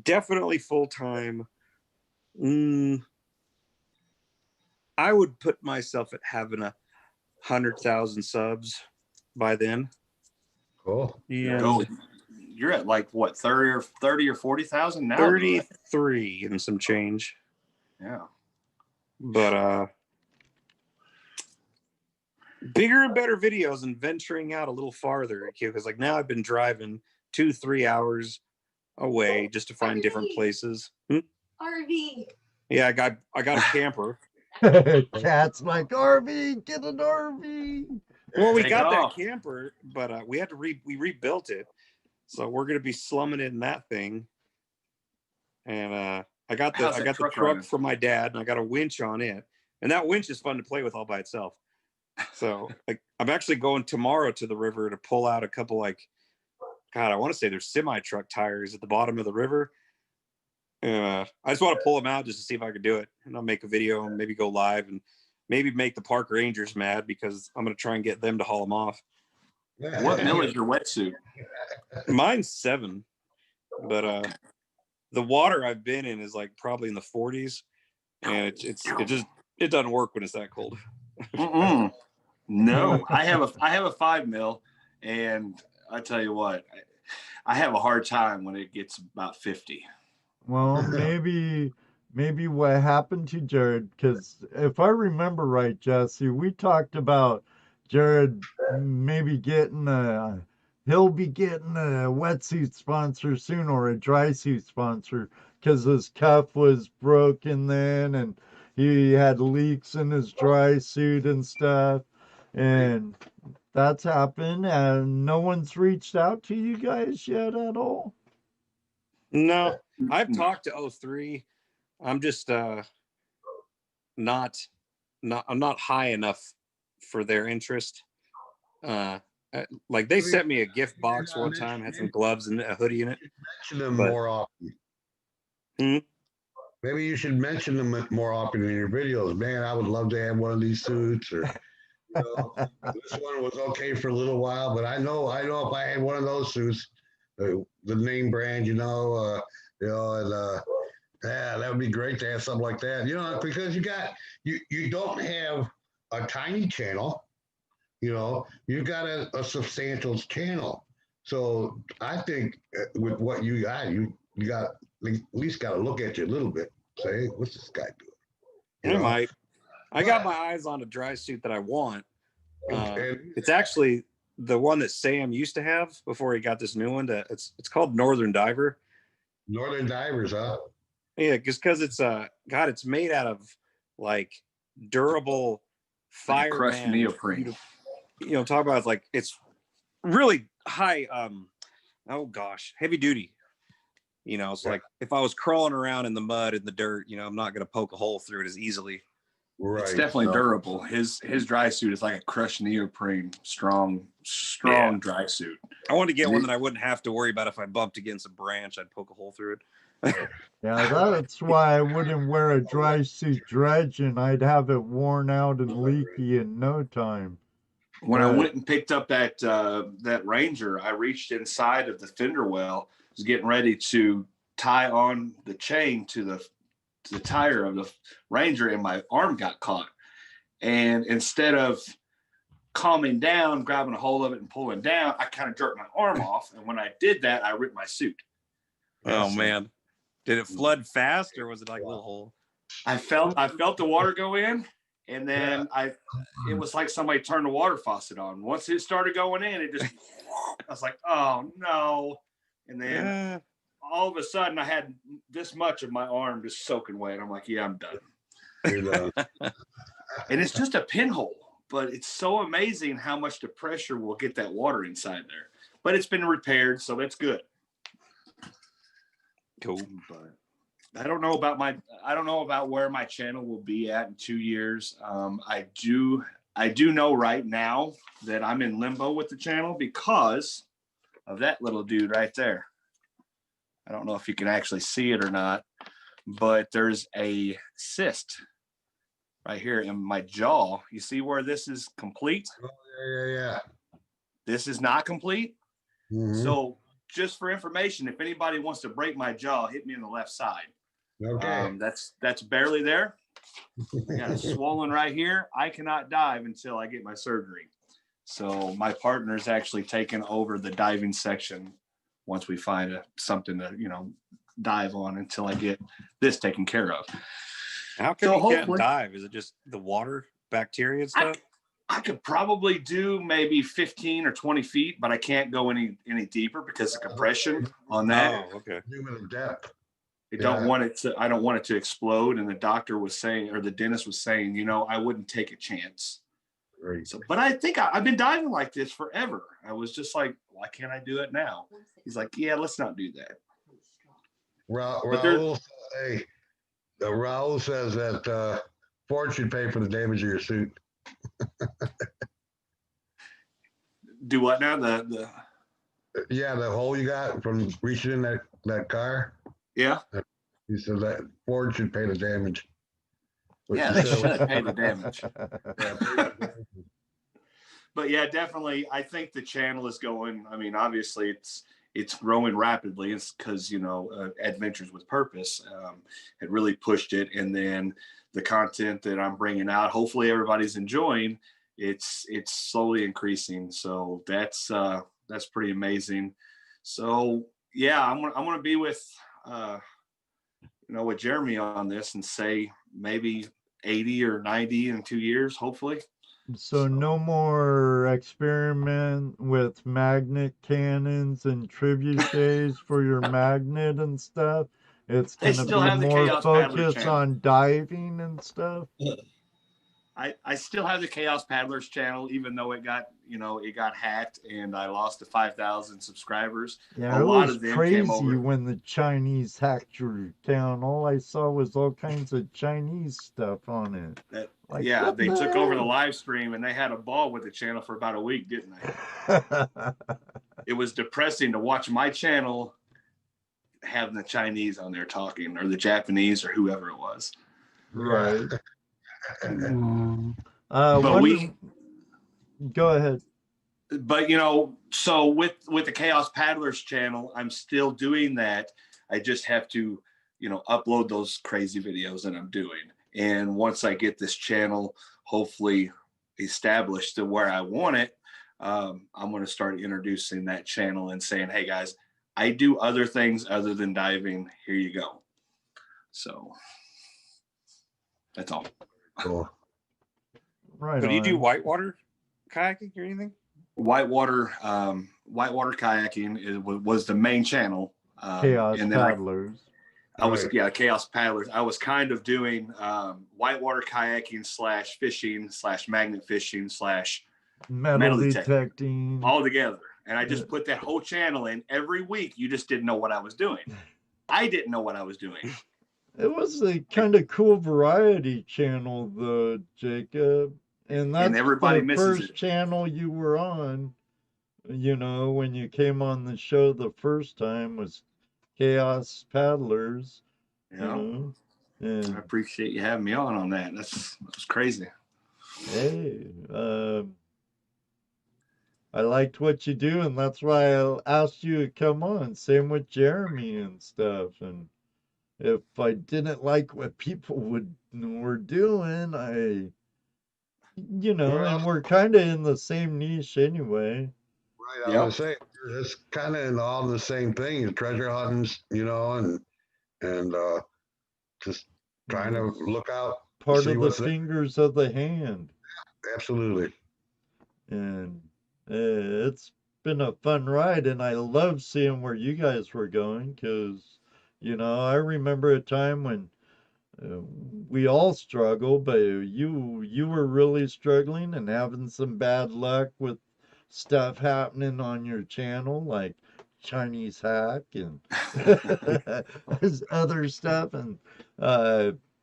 definitely full time. I would put myself at having 100,000 subs by then. Cool. Yeah. You're at like what, 30 or 40,000 now? 33 and some change. Yeah. But bigger and better videos and venturing out a little farther, because like now I've been driving 2-3 hours away just to find different places. RV. Yeah, I got a camper. Cat's like, RV, get an RV. Well, we got that camper, but we had to we rebuilt it, so we're gonna be slumming in that thing. And I got the truck from my dad, and I got a winch on it, and that winch is fun to play with all by itself. So like, I'm actually going tomorrow to the river to pull out a couple like God, I want to say they're semi-truck tires at the bottom of the river. I just want to pull them out just to see if I could do it. And I'll make a video and maybe go live and maybe make the park rangers mad because I'm going to try and get them to haul them off. What mill is your wetsuit? Mine's 7, but the water I've been in is like probably in the 40s, and it doesn't work when it's that cold. No, I have a 5 mil, and I tell you what, I have a hard time when it gets about 50. Well, maybe what happened to Jared, because if I remember right, Jesse, we talked about Jared maybe he'll be getting a wetsuit sponsor soon or a dry suit sponsor because his cuff was broken then and he had leaks in his dry suit and stuff. And that's happened, and no one's reached out to you guys yet at all? No, I've talked to 03. I'm just I'm not high enough for their interest. Like they sent me a gift box one time, had some gloves and a hoodie in it. Mention them more often. Maybe you should mention them more often in your videos. Man, I would love to have one of these suits, or this one was okay for a little while, but I know if I had one of those suits, the name brand, and yeah, that would be great to have something like that. Because you don't have a tiny channel. You've got a substantial channel. So I think with what you got, you got at least got to look at you a little bit. Say, hey, what's this guy doing? I got my eyes on a dry suit that I want. It's actually the one that Sam used to have before he got this new one. It's called Northern Diver. Northern Divers, huh? Yeah, because it's it's made out of like durable fire crushed neoprene. Talk about it's really high. Heavy duty. It's like if I was crawling around in the mud in the dirt, I'm not going to poke a hole through it as easily. Right. It's definitely durable. His dry suit is like a crushed neoprene, strong dry suit. I wanted to get one that I wouldn't have to worry about if I bumped against a branch, I'd poke a hole through it. Yeah, that's why I wouldn't wear a dry suit dredging. I'd have it worn out and leaky in no time. When I went and picked up that Ranger, I reached inside of the fender well, was getting ready to tie on the chain to the tire of the Ranger, and my arm got caught. And instead of calming down, grabbing a hold of it and pulling down, I kind of jerked my arm off. And when I did that, I ripped my suit. Oh man. Did it flood fast or was it like a little hole? I felt the water go in, and then it was like somebody turned the water faucet on. Once it started going in, I was like, oh no. And then all of a sudden I had this much of my arm just soaking wet. I'm like, yeah, I'm done. And it's just a pinhole, but it's so amazing how much the pressure will get that water inside there. But it's been repaired, so that's good. Cool. But I don't know about where my channel will be at in 2 years. I do know right now that I'm in limbo with the channel because of that little dude right there. I don't know if you can actually see it or not, but there's a cyst right here in my jaw. You see where this is complete? Oh, yeah. This is not complete. Mm-hmm. So just for information, if anybody wants to break my jaw, hit me on the left side. Okay. That's barely there. I got it swollen right here. I cannot dive until I get my surgery. So my partner's actually taken over the diving section once we find something to, dive on until I get this taken care of. How come you can't dive? Is it just the water, bacteria and stuff? I could probably do maybe 15 or 20 feet, but I can't go any deeper because of compression on that. Oh, okay. Human depth. I don't want it to explode. And the doctor was saying, or the dentist was saying, I wouldn't take a chance. Right. So, but I think I've been diving like this forever. I was just like, why can't I do it now? He's like, yeah, let's not do that. Raul says that Ford should pay for the damage of your suit. Do what now? The Yeah, the hole you got from reaching in that car. Yeah. He said that Ford should pay the damage. Which Yeah, he they said was- should pay the damage. Yeah, pay the damage. But yeah, definitely, I think the channel is going. I mean, obviously, it's growing rapidly. It's because Adventures with Purpose had really pushed it, and then the content that I'm bringing out, hopefully everybody's enjoying. It's slowly increasing, so that's pretty amazing. So yeah, I'm gonna be with with Jeremy on this and say maybe 80 or 90 in 2 years, hopefully. So no more experiment with magnet cannons and trebuchets for your magnet and stuff. It's They gonna still be have the more Chaos Paddler focus channel. on diving and stuff. I still have the Chaos Paddlers channel, even though it got hacked and I lost to 5,000 subscribers. Yeah, A it lot was of them crazy came over. when the Chinese hacked your account. All I saw was all kinds of Chinese stuff on it. Like, Yeah, what they the took over the heck? live stream and they had a ball with the channel for about a week, didn't they? It was depressing to watch my channel having the Chinese on there talking, or the Japanese, or whoever it was. Right. But Go ahead. But so with the Chaos Paddlers channel, I'm still doing that. I just have to upload those crazy videos that I'm doing. And once I get this channel hopefully established to where I want it, I'm going to start introducing that channel and saying, hey guys, I do other things other than diving. Here you go. So that's all. Cool. Right. So do you do on. whitewater kayaking or anything? Whitewater kayaking was the main channel. Chaos and then Paddlers. Chaos Paddlers. I was kind of doing whitewater kayaking / fishing / magnet fishing / Metal detecting. all together. And I just put that whole channel in every week. You just didn't know what I was doing. I didn't know what I was doing. It was a kind of cool variety channel, though, Jacob. And that's everybody the misses first it. channel you were on. When you came on the show the first time was Chaos Paddlers. I And appreciate you having me on that. That's crazy. hey, I liked what you do, and that's why I asked you to come on. Same with Jeremy and stuff. And if I didn't like what people were doing, and we're kind of in the same niche anyway. Right, I was saying it's kind of all the same thing. Treasure hunting, and just trying to look out. Part see of the what's there. fingers of the hand. Absolutely. And it's been a fun ride, and I love seeing where you guys were going because, I remember a time when we all struggled, but you were really struggling and having some bad luck with stuff happening on your channel, like Chinese hack and other stuff. And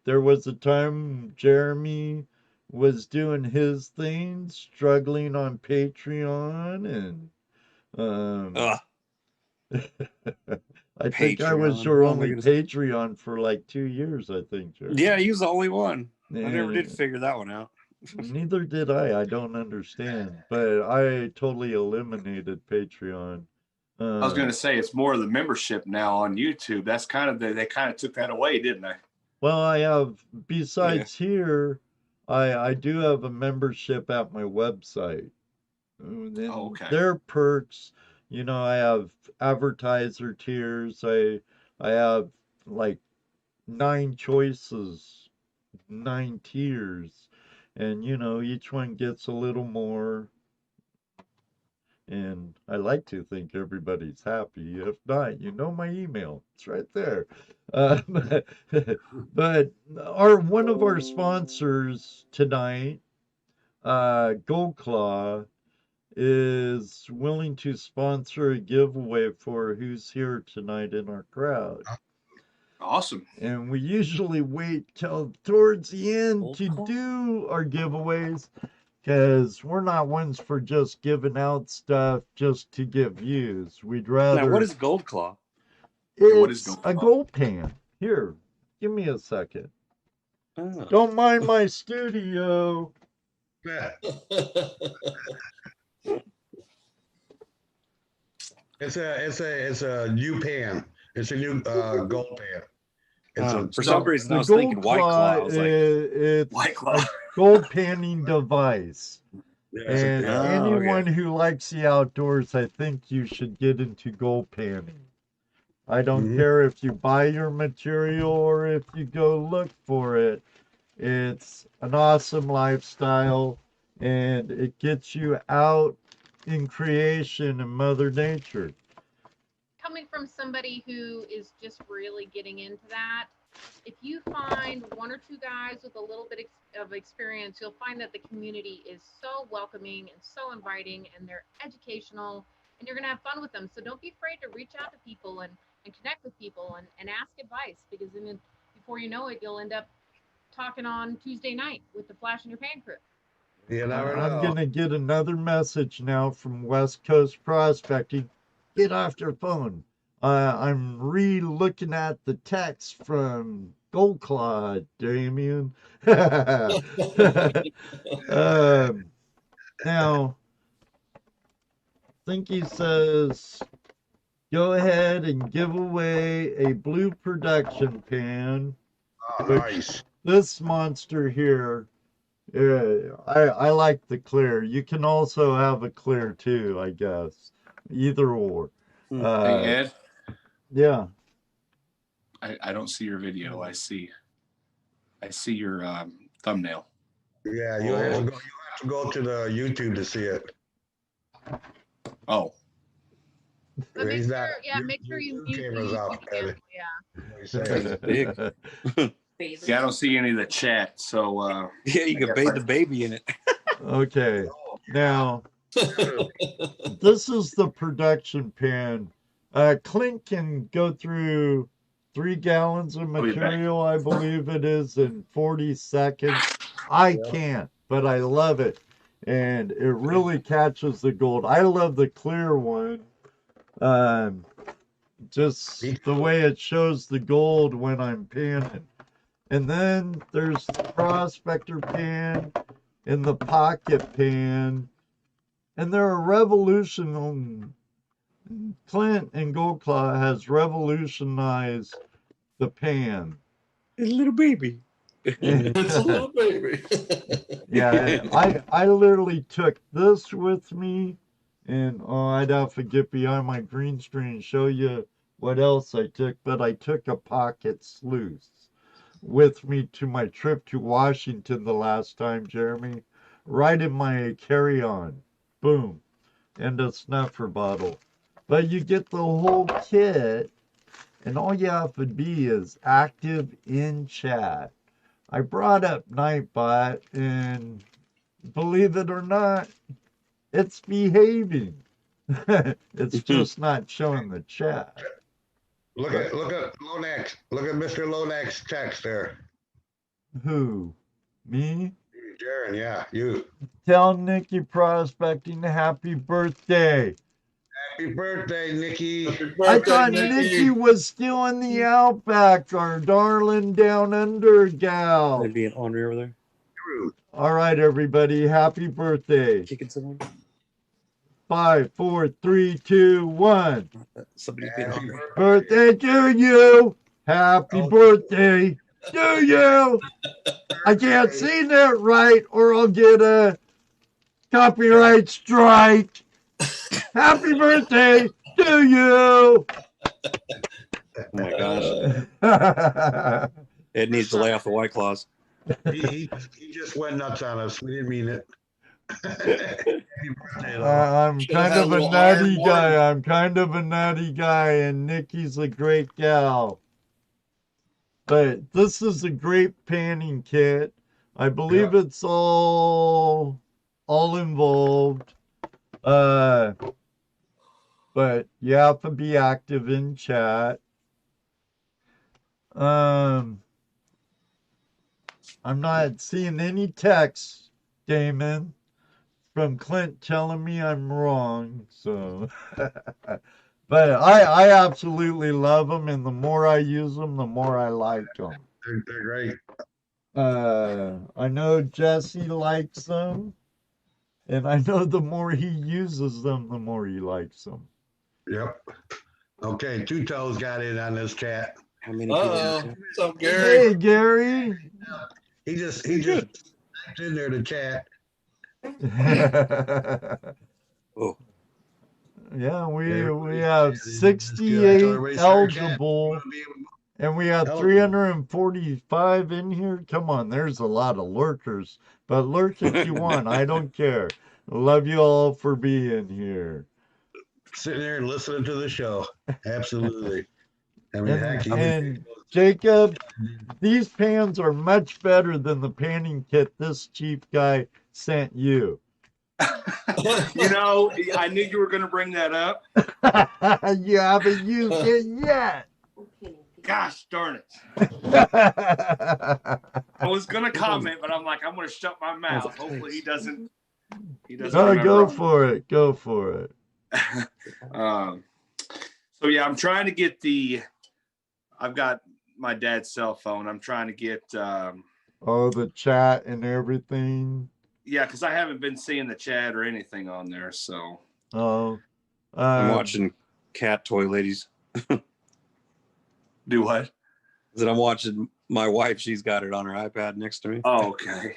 there was a time Jeremy was doing his thing, struggling on Patreon, and I think I was Patreon. your Oh my only goodness. Patreon for like 2 years, I think, Jeremy. Yeah, he was the only one. I never did Yeah. figure that one out. Neither did I. I don't understand. But I totally eliminated Patreon. I was going to say it's more of the membership now on YouTube. That's kind of they kind of took that away, didn't they? Well, I have, besides here, I do have a membership at my website. And okay. There are perks. I have advertiser tiers. I have like 9 choices, 9 tiers. And, each one gets a little more. And I like to think everybody's happy. If not, my email. It's right there. But one of our sponsors tonight, Gold Claw, is willing to sponsor a giveaway for who's here tonight in our crowd. Awesome. And we usually wait till towards the end to do our giveaways because we're not ones for just giving out stuff just to get views. We'd Now, rather. what is Gold Claw? what is It's Gold a Claw? gold pan. Here, give me a second. Oh. Don't mind my studio. Yeah. It's a new pan. It's a new gold pan. It's a For some reason, I The was thinking gold White Claw. I claw, was like, it's White Claw. a gold panning device. yeah, it's a- And Oh, anyone okay. who likes the outdoors, I think you should get into gold panning. I don't Mhm. care if you buy your material or if you go look for it. It's an awesome lifestyle and it gets you out in creation and Mother Nature. Coming from somebody who is just really getting into that, if you find one or two guys with a little bit of experience, you'll find that the community is so welcoming and so inviting, and they're educational, and you're going to have fun with them. So don't be afraid to reach out to people and connect with people and ask advice, because then before you know it, you'll end up talking on Tuesday night with the Flash in Your Pan crew. You never I'm know. gonna get another message now from West Coast Prospecting. Get off your phone. I'm re-looking at the text from Gold Claw, Damien. Now, I think he says, go ahead and give away a blue production pan. Oh, nice. This monster here, I like the clear. You can also have a clear too, I guess. Either or. Hmm. Hey, Ed, Yeah. I don't see your video. I see your thumbnail. Yeah, you have to go to the YouTube to see it. Oh, But make He's sure, not- yeah, your- make sure you your mute the camera's YouTube off, channel. Eddie. Yeah. He says. Big. see, I don't see any of the chat. So Yeah, you can bathe the baby in it. Okay. Now, this is the production pan. Klint can go through 3 gallons of be back. material, I believe it is, in 40 seconds. I can't, but I love it. And it really catches the gold. I love the clear one. Just the way it shows the gold when I'm panning. And then there's the prospector pan and the pocket pan. And they're a revolution on Klint and Gold Claw has revolutionized the pan. It's a little baby. It's a little baby. Yeah, I literally took this with me, and I'd have to get behind my green screen and show you what else I took, but I took a pocket sluice with me to my trip to Washington the last time, Jeremy, right in my carry-on. Boom. And a snuffer bottle. But you get the whole kit, and all you have to be is active in chat. I brought up Nightbot, and believe it or not, it's behaving. It's just not showing the chat. Look at Lonex. Look at Mr. Lonex text there. Who? Me? Jaron, yeah, you. Tell Nikki Prospecting happy birthday. Happy birthday, Nikki. Happy I birthday, thought Nikki was still in the Outback, our darling down under gal. That'd be an ornery over there. All right, everybody, happy birthday. Kicking someone. 5, 4, 3, 2, 1. Somebody's being Happy ornery. Birthday to you. Happy Oh. birthday to you. I can't say that right or I'll get a copyright strike. Happy birthday to you. Oh my gosh. Ed needs to lay off the White Claws. He just went nuts on us. We didn't mean it. Happy birthday, though. I'm Should've kind had a of a little nutty iron guy. warning. I'm kind of a nutty guy, and Nikki's a great gal. But this is a great panning kit. I believe it's all involved. But you have to be active in chat. I'm not seeing any text, Damon. from Klint telling me I'm wrong. So, but I absolutely love them, and the more I use them, the more I like them. They're great. I know Jesse likes them, and I know the more he uses them, the more he likes them. Yep. Okay, Two Toes got in on this chat. How many people? What's up, Gary? Hey, Gary. He just typed in there to chat. Oh, Yeah, we Everybody have says it's 68 good. Everybody start chatting. eligible, and we have Hello. 345 in here. Come on, there's a lot of lurkers, but lurk if you want. I don't care. Love you all for being here. Sitting there and listening to the show. Absolutely. I mean, heck, And Jacob, these pans are much better than the panning kit this chief guy sent you. You know, I knew you were going to bring that up. You haven't used it yet. Gosh darn it. I was going to comment, but I'm like, I'm going to shut my mouth. Hopefully he doesn't. No, go for it. Go for it. So yeah, I'm trying to get I've got my dad's cell phone. I'm trying to get Oh, the chat and everything. yeah, because I haven't been seeing the chat or anything on there. So Oh, I'm watching Cat Toy Ladies. do what? That I'm watching my wife. She's got it on her iPad next to me. Oh, okay.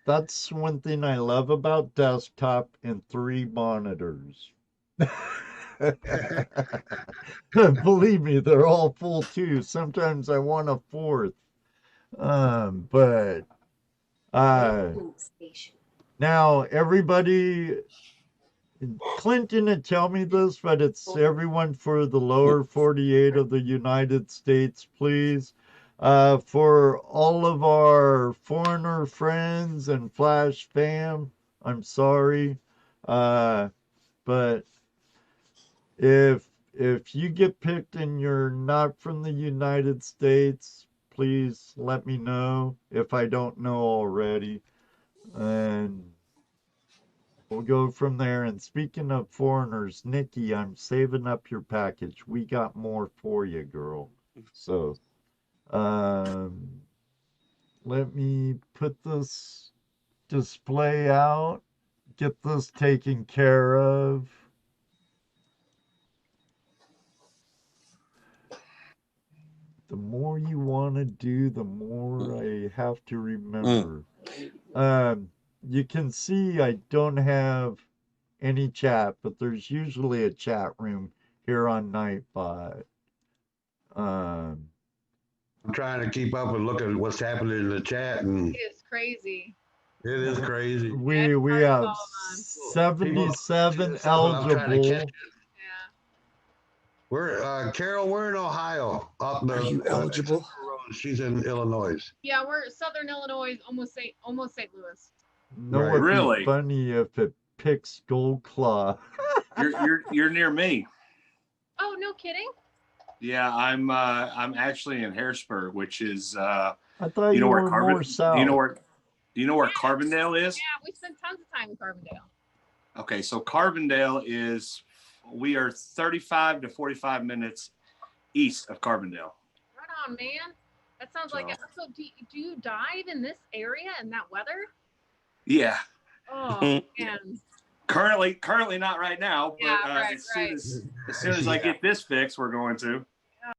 That's one thing I love about desktop and 3 monitors. Believe me, they're all full too. Sometimes I want a 4th. But now everybody, Klint didn't tell me this, but it's everyone for the lower 48 of the United States, please. For all of our foreigner friends and Flash fam, I'm sorry. But if you get picked and you're not from the United States, please let me know if I don't know already. And we'll go from there. And speaking of foreigners, Nikki, I'm saving up your package. We got more for you, girl. So, let me put this display out, get this taken care of. The more you want to do, the more I have to remember. You can see I don't have any chat, but there's usually a chat room here on Nightbot. I'm trying to keep up and look at what's happening in the chat, and It's crazy. it is crazy. We have 77 eligible. Yeah. We're Carol. We're in Ohio. Up the Are you eligible? She's in Illinois. Yeah, we're Southern Illinois, almost St. Louis. No, Right. it'd Really? be funny if it picks Gold Claw. You're near me. Oh, no kidding. Yeah, I'm actually in Harrisburg, which is I thought you know where were more south. do you know where Carbondale is? Yeah, we spent tons of time in Carbondale. Okay, so Carbondale we are 35 to 45 minutes east of Carbondale. Right on, man. That sounds like it. So do you dive in this area in that weather? Yeah. Oh, man. Currently not right now, but Yeah, right, as soon as I get this fixed, we're going to.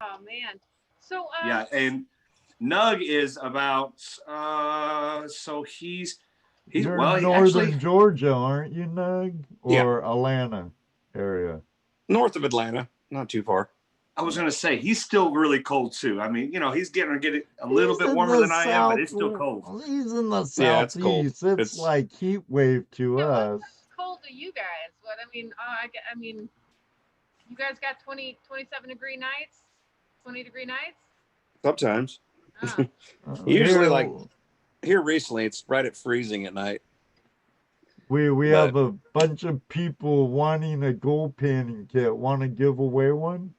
Oh, man. So, Yeah, and Nug is about so he's You're well, in he northern actually, Georgia, aren't you, Nug? Yeah. Or Atlanta area? North of Atlanta, not too far. I was gonna say he's still really cold too. I mean, you know, he's getting a little He's bit in warmer the than I am, but it's still cold. He's in the Yeah, it's cold. southeast. It's It's- like heat wave to yeah, us. what's cold to you guys? What I mean, you guys got 27 degree nights, 20-degree nights. Sometimes. Oh. Usually, Here, like here recently, it's right at freezing at night. we but- have a bunch of people wanting a gold panning kit. Want to give away one?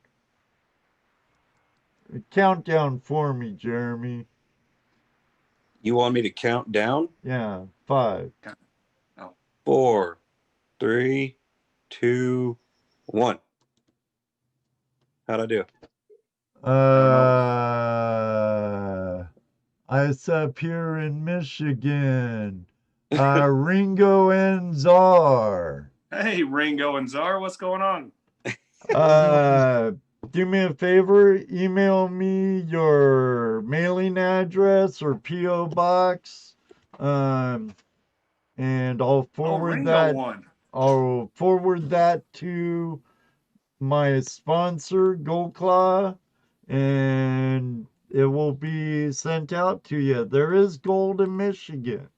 Countdown for me, Jeremy. You want me to count down? Yeah, 5, 4, 3, 2, 1. How'd I do? Ice up here in Michigan. Ringo and Czar. Hey, Ringo and Czar, what's going on? Do me a favor, email me your mailing address or P.O. box, and I'll forward Ringo that. won. I'll forward that to my sponsor, Gold Claw, and it will be sent out to you. There is gold in Michigan.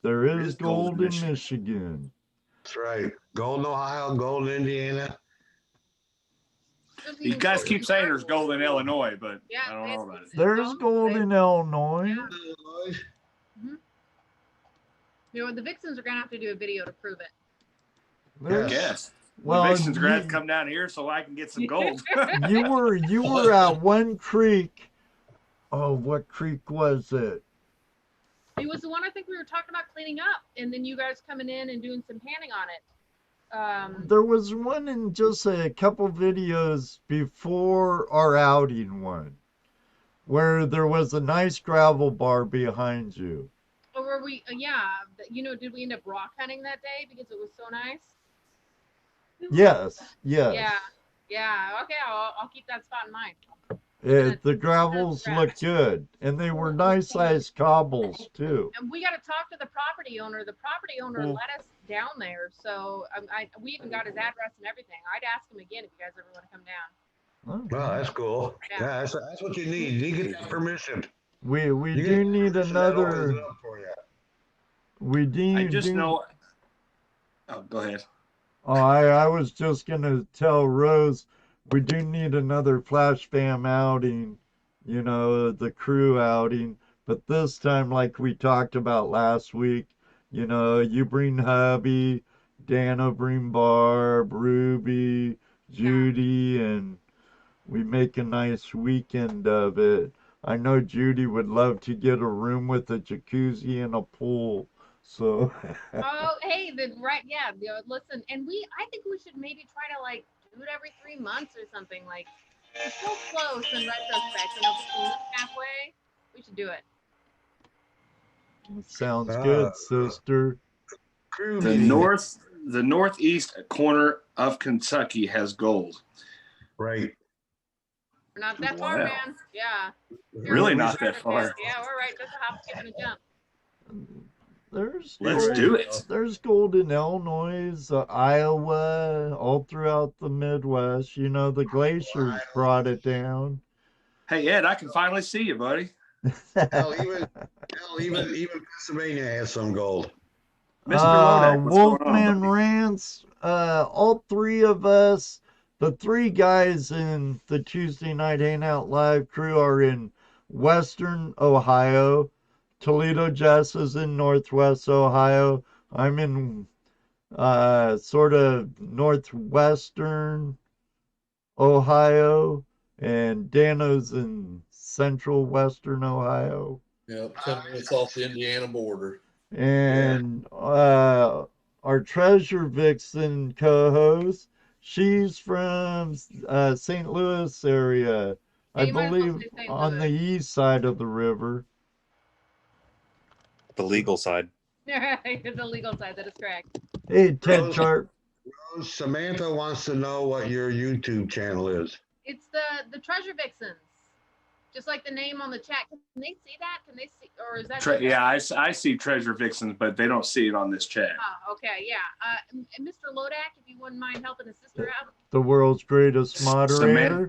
There is gold in Michigan. That's right. Gold in Ohio, gold in Indiana. You guys keep saying there's gold in Illinois, but I don't know about it. There's gold in Illinois. You know, the Vixens are gonna have to do a video to prove it. I guess. Well, the Vixens are gonna have to come down here so I can get some gold. you were at one creek. Oh, what creek was it? It was the one I think we were talking about cleaning up, and then you guys coming in and doing some panning on it. There was one in just a couple videos before our outing one, where there was a nice gravel bar behind you. Or were we? Yeah, you know, did we end up rock hunting that day because it was so nice? Yes. Yeah. Okay, I'll keep that spot in mind. The gravels looked good, and they were nice sized cobbles too. And we got to talk to the property owner. The property owner let us down there, so we even got his address and everything. I'd ask him again if you guys ever want to come down. Well, that's cool. Yeah, that's what you need. You get that permission. We do need another. We do. I just know. Oh, go ahead. Oh, I was just gonna tell Rose, we do need another Flash Fam outing, you know, the crew outing. But this time, like we talked about last week, you know, you bring hubby, Dana bring Barb, Ruby, Judy, and we make a nice weekend of it. I know Judy would love to get a room with a jacuzzi and a pool. So. Oh, hey, listen, and I think we should maybe try to like do it every 3 months or something. Like, it's so close in retrospect, you know, between halfway. We should do it. Sounds good, sister. The northeast corner of Kentucky has gold. Right. We're not that far, man. Yeah. Really not that far. Yeah, we're right. Just a hop, skip, and a jump. Let's do it. There's gold in Illinois, Iowa, all throughout the Midwest. You know, the glaciers brought it down. Hey, Ed, I can finally see you, buddy. Even Pennsylvania has some gold. Mr. Lodak, what's going Wolfman Rants, all three of us, the three guys in the Tuesday Night Hangout live crew are in Western Ohio. ToledoJess is in Northwest Ohio. I'm in sort of Northwestern Ohio, and Dano's in Central Western Ohio. Yeah, 10 minutes off the Indiana border. And our Treasure Vixen co-host, she's from St. Louis area, I believe, on the east side of the river. The legal side. The legal side, that is correct. Hey, Ted Sharp. Rose, Samantha wants to know what your YouTube channel is. It's the Treasure Vixens. Just like the name on the chat. Can they see that? Can they see, or is that? I see Treasure Vixens, but they don't see it on this chat. Oh, okay, yeah. And Mr. Lodak, if you wouldn't mind helping his sister out. The world's greatest moderator.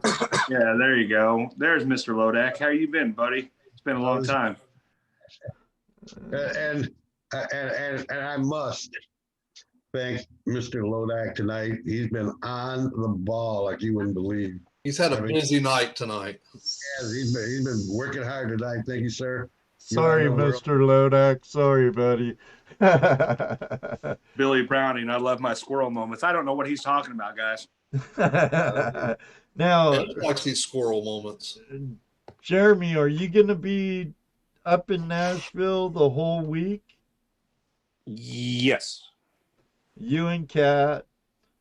Yeah, there you go. There's Mr. Lodak. How you been, buddy? It's been a long time. And I must thank Mr. Lodak tonight. He's been on the ball like you wouldn't believe. He's had a busy night tonight. Yeah, he's been working hard tonight. Thank you, sir. Sorry, Mr. Lodak. Sorry, buddy. Billy Browning, I love my squirrel moments. I don't know what he's talking about, guys. Now, I like these squirrel moments. Jeremy, are you going to be up in Nashville the whole week? Yes. You and Kat.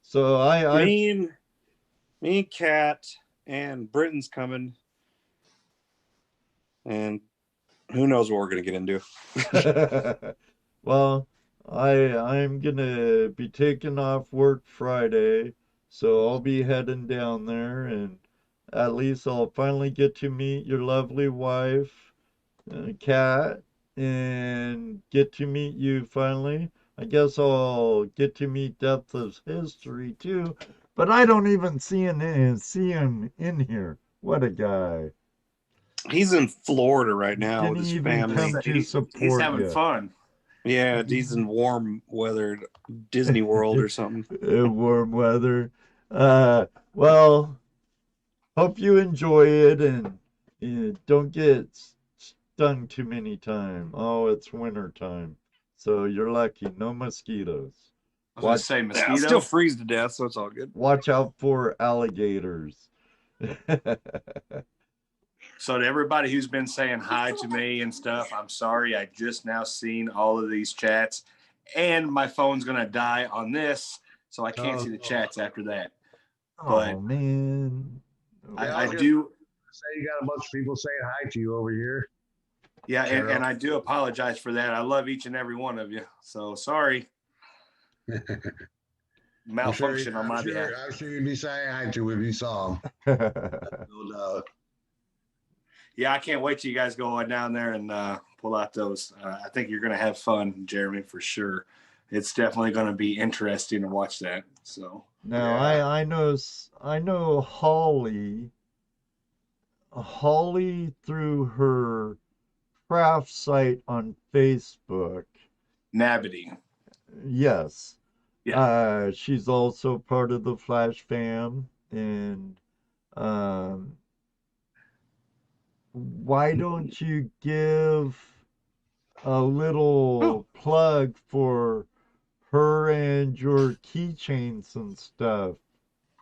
So me and Kat and Britain's coming. And who knows what we're going to get into. Well, I'm gonna be taking off work Friday, so I'll be heading down there, and at least I'll finally get to meet your lovely wife, Kat, and get to meet you finally. I guess I'll get to meet Delphos history too, but I don't even see him in here. What a guy! He's in Florida right now Didn't with his even family. come to He's support having you. fun. Yeah, he's in warm weather, Disney World or something. Warm weather. Well, hope you enjoy it and don't get stung too many times. Oh, it's winter time, so you're lucky. No mosquitoes. I was going to say Yeah, mosquito. I'll still freeze to death, so it's all good. Watch out for alligators. So to everybody who's been saying hi to me and stuff, I'm sorry. I just now seen all of these chats, and my phone's going to die on this, so I can't see the chats after that. But Oh man, I do say you got a bunch of people saying hi to you over here. Yeah, and I do apologize for that. I love each and every one of you. So sorry. Malfunction on my behalf. I'm sure you'd be saying hi to if you saw him. No doubt. Yeah, I can't wait till you guys go down there and pull out those. I think you're going to have fun, Jeremy, for sure. It's definitely going to be interesting to watch that. So now I know Holly through her craft site on Facebook. Nabity. Yes. Yeah. She's also part of the Flash fam, and why don't you give a little plug for her and your keychains and stuff?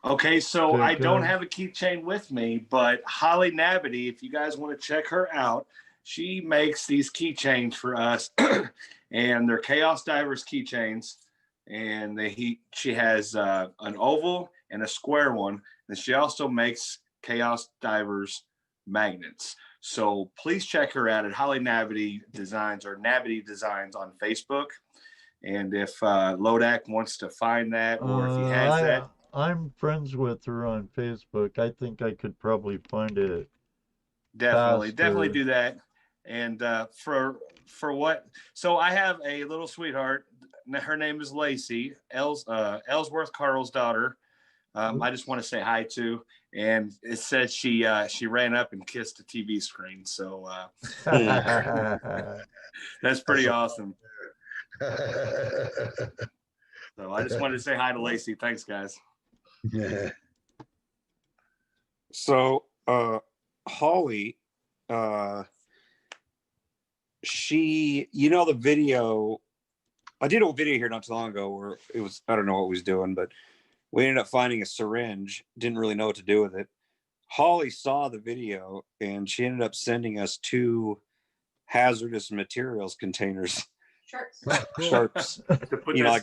Okay, so I don't have a keychain with me, but Holly Nabity, if you guys want to check her out, she makes these keychains for us, and they're Chaos Divers keychains. And she has an oval and a square one, and she also makes Chaos Divers magnets. So please check her out at Holly Nabity Designs or Nabity Designs on Facebook. And if Lodak wants to find that, or if he has that, I'm friends with her on Facebook. I think I could probably find it. Definitely do that. And for what? So I have a little sweetheart. Her name is Lacey, Ellsworth Carl's daughter. I just want to say hi to, and it said she ran up and kissed the TV screen. So that's pretty awesome. So I just wanted to say hi to Lacey. Thanks, guys. Yeah. So Holly, she, the video. I did a video here not too long ago where it was, I don't know what we was doing, but we ended up finding a syringe. Didn't really know what to do with it. Holly saw the video and she ended up sending us 2 hazardous materials containers. Sharps. Like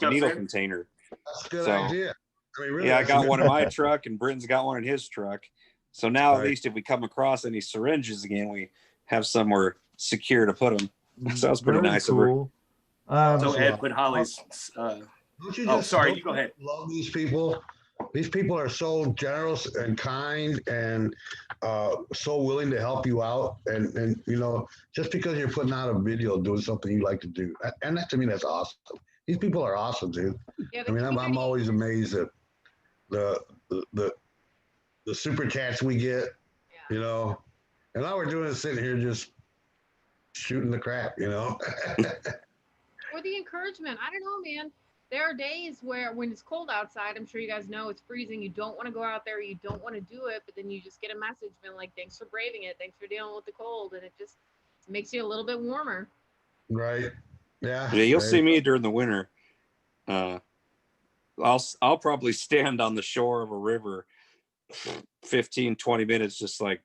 a needle container. That's a good idea. I mean, really, yeah, I got one in my truck and Britton's got one in his truck. So now at least if we come across any syringes again, we have somewhere secure to put them. So that was pretty nice of her. So Ed put Holly's. Don't you just sorry, you go ahead. Love these people. These people are so generous and kind and so willing to help you out. And just because you're putting out a video doing something you like to do, and that to me, that's awesome. These people are awesome, dude. Yeah, I mean, I'm always amazed at the super chats we get, and all we're doing is sitting here just shooting the crap, Or the encouragement. I don't know, man. There are days where when it's cold outside, I'm sure you guys know it's freezing. You don't want to go out there. You don't want to do it. But then you just get a message being like, thanks for braving it. Thanks for dealing with the cold. And it just makes you a little bit warmer. Right. Yeah. Yeah. You'll see me during the winter. I'll probably stand on the shore of a river 15, 20 minutes, just like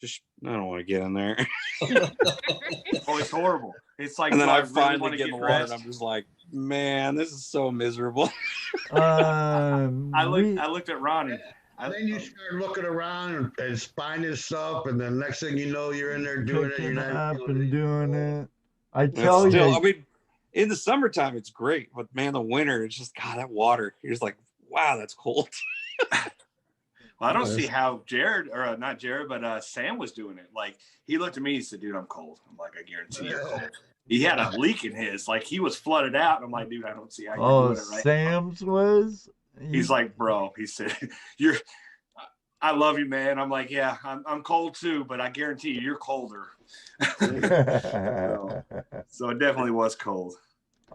just I don't want to get in there. Oh, it's horrible. It's like, And then do I really finally wanna get in the water, and dressed? I'm just like, man, this is so miserable. I looked at Ronnie. Then you start looking around and finding stuff, and then next thing you know, you're in there doing it. Picking You're not up and doing it. I It's tell still, you, I mean, in the summertime, it's great, but man, the winter, it's just God, that water. You're just like, wow, that's cold. Well, I don't see how Jared, or not Jared, but Sam was doing it. Like, he looked at me, he said, dude, I'm cold. I'm like, I guarantee you're cold. He had a leak in his, like, he was flooded out. And I'm like, dude, I don't see how you're doing it right Sam's was. He's like, bro, he said, I love you, man. I'm like, yeah, I'm cold too, but I guarantee you're colder. So it definitely was cold.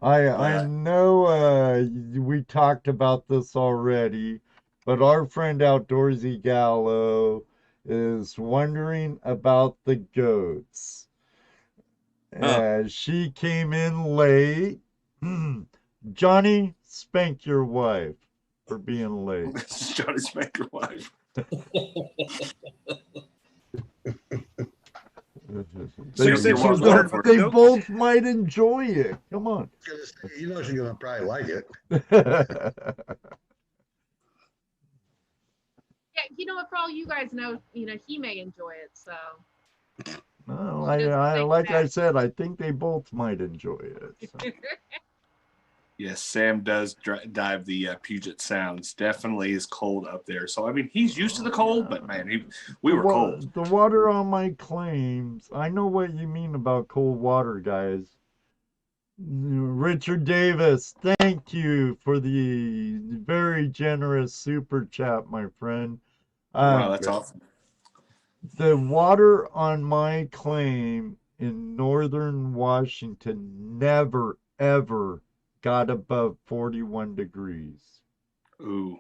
I know we talked about this already, but our friend Outdoorsy Gallo is wondering about the goats. She came in late. Johnny, spank your wife for being late. Johnny, spank your wife. They both might enjoy it. Come on. You know she's gonna probably like it. Yeah, you know what? For all you guys know, he may enjoy it. So. No, like I said, I think they both might enjoy it. So. Yes, Sam does dive the Puget Sounds. Definitely is cold up there. So, I mean, he's used to the cold, but man, we were cold. The water on my claims, I know what you mean about cold water, guys. Richard Davis, thank you for the very generous super chat, my friend. Wow, that's awesome. The water on my claim in northern Washington never, ever got above 41 degrees. Ooh,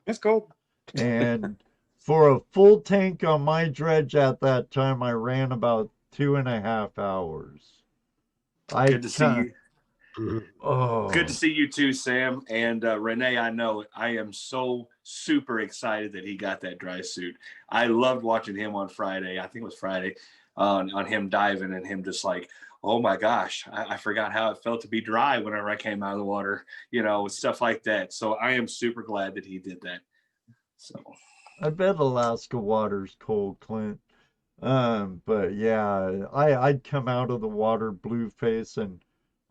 that's cold. And for a full tank on my dredge at that time, I ran about 2.5 hours. Good to see you. Oh, good to see you too, Sam. And Renee, I know I am so super excited that he got that dry suit. I loved watching him on Friday. I think it was Friday on him diving and him just like, oh my gosh, I forgot how it felt to be dry whenever I came out of the water, stuff like that. So I am super glad that he did that. So I bet Alaska water's cold, Klint. But yeah, I'd come out of the water blue face, and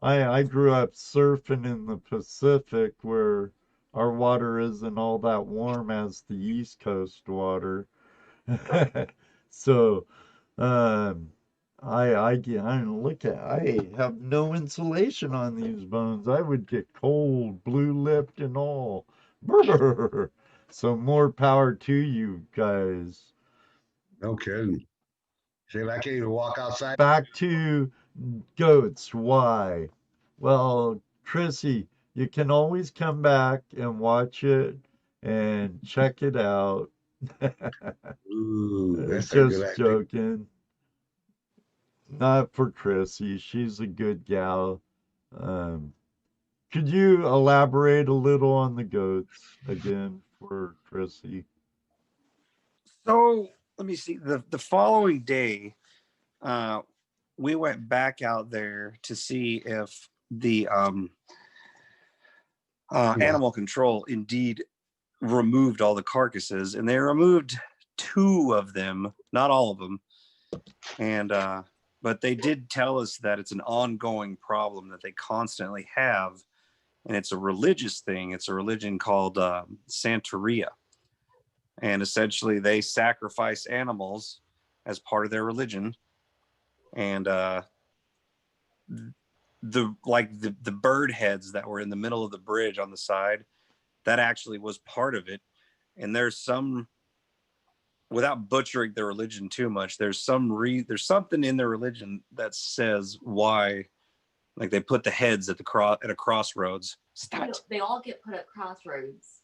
I grew up surfing in the Pacific where our water isn't all that warm as the East Coast water. So, I have no insulation on these bones. I would get cold, blue-lipped and all. Brr. So more power to you guys. No kidding. See, I can't even walk outside. Back to goats. Why? Well, Chrissy, you can always come back and watch it and check it out. Ooh, that's just joking. Not for Chrissy. She's a good gal. Could you elaborate a little on the goats again for Chrissy? So let me see. The following day, we went back out there to see if the animal control indeed removed all the carcasses, and they removed 2 of them, not all of them. And but they did tell us that it's an ongoing problem that they constantly have, and it's a religious thing. It's a religion called Santeria, and essentially they sacrifice animals as part of their religion. And the bird heads that were in the middle of the bridge on the side, that actually was part of it. And there's some, without butchering their religion too much, there's something in their religion that says why, like they put the heads at a crossroads. They all get put at crossroads.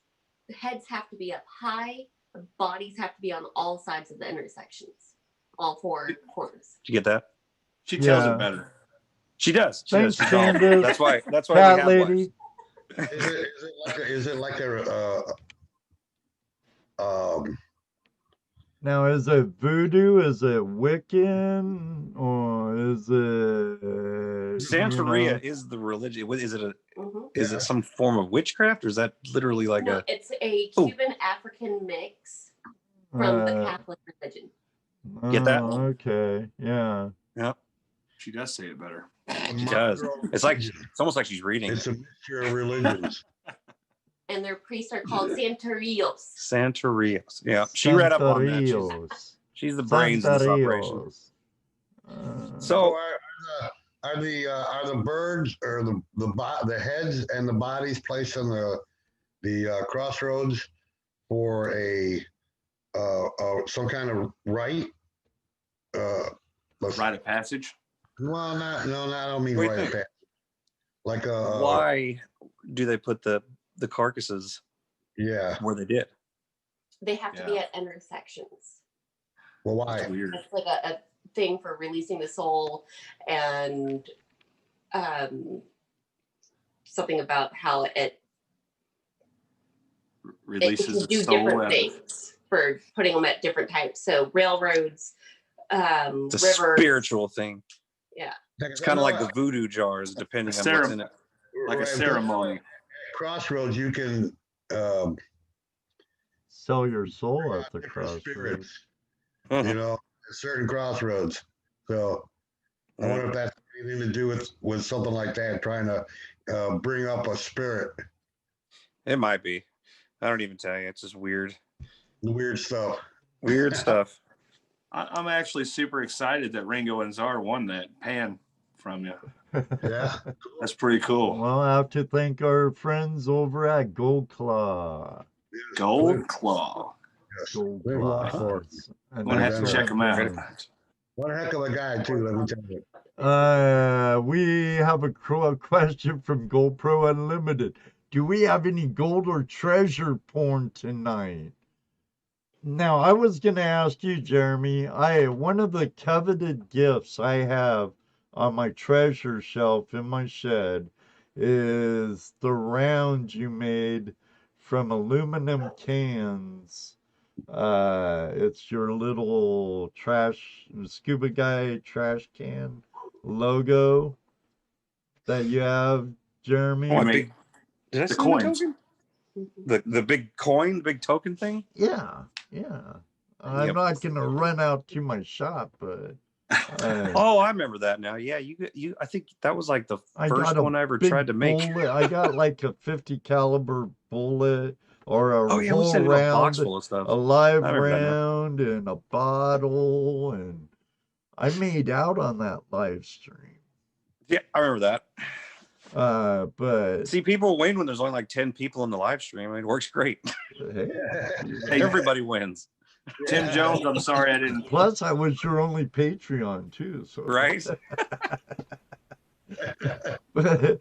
The heads have to be up high. The bodies have to be on all sides of the intersections, all 4 corners. Did you get that? She tells it better. She does. Thanks, Candace. That's why Cat we have lady. Is it like a Now, is it voodoo? Is it Wiccan? Or is it, Santeria is the religion. Is it Mhm. is it some form of witchcraft, or is that literally like No, a? it's a Cuban African mix from the Catholic religion. Get that? Okay, yeah. Yeah. She does say it better. She does. It's almost like she's reading. It's a mixture of religions. And their priests are called Santerios. Santerios. Yeah, she read up on that. Santerios. She's the brains of this operation. So are the birds or the heads and the bodies placed on the crossroads for a some kind of rite? Rite of passage? Well, I don't mean Wait, rite of passage. Like why do they put the carcasses? Yeah, where they did. They have to be at intersections. Well, why? That's weird. It's like a thing for releasing the soul, and something about how it releases can do the soul different things for putting them at different types. So railroads, It's a rivers. spiritual thing. Yeah. It's kind of like the voodoo jars, depending on what's in it. Like a ceremony. Crossroads, you can sell your soul at the crossroads. You know, at certain crossroads. So I wonder if that's anything to do with something like that, trying to bring up a spirit. It might be. I don't even tell you. It's just weird. Weird stuff. Weird stuff. I'm actually super excited that Ringo and Czar won that pan from you. Yeah. That's pretty cool. Well, I have to thank our friends over at Gold Claw. Gold Claw. Gold There's a lot Claw. for it. I'm going to have to check them out. What a heck of a guy, too, let me tell you. We have a question from GoPro Unlimited. Do we have any gold or treasure porn tonight? Now, I was going to ask you, Jeremy, one of the coveted gifts I have on my treasure shelf in my shed is the round you made from aluminum cans. It's your little scuba guy trash can logo that you have, Jeremy. Did I the see coins. the token? The big coin, big token thing? Yeah. I'm not gonna run out to my shop, but oh, I remember that now. Yeah, you. I think that was like the first one I ever big tried to make. bullet. I got like a 50 caliber bullet or a we whole sent in a box round, full of stuff. a live I remember that now. round, and a bottle, and I made out on that live stream. Yeah, I remember that. But see, people win when there's only like 10 people in the live stream. I mean, it works great. Hey, everybody wins. Tim Jones, I'm sorry I didn't. Plus, I was your only Patreon too, so right. But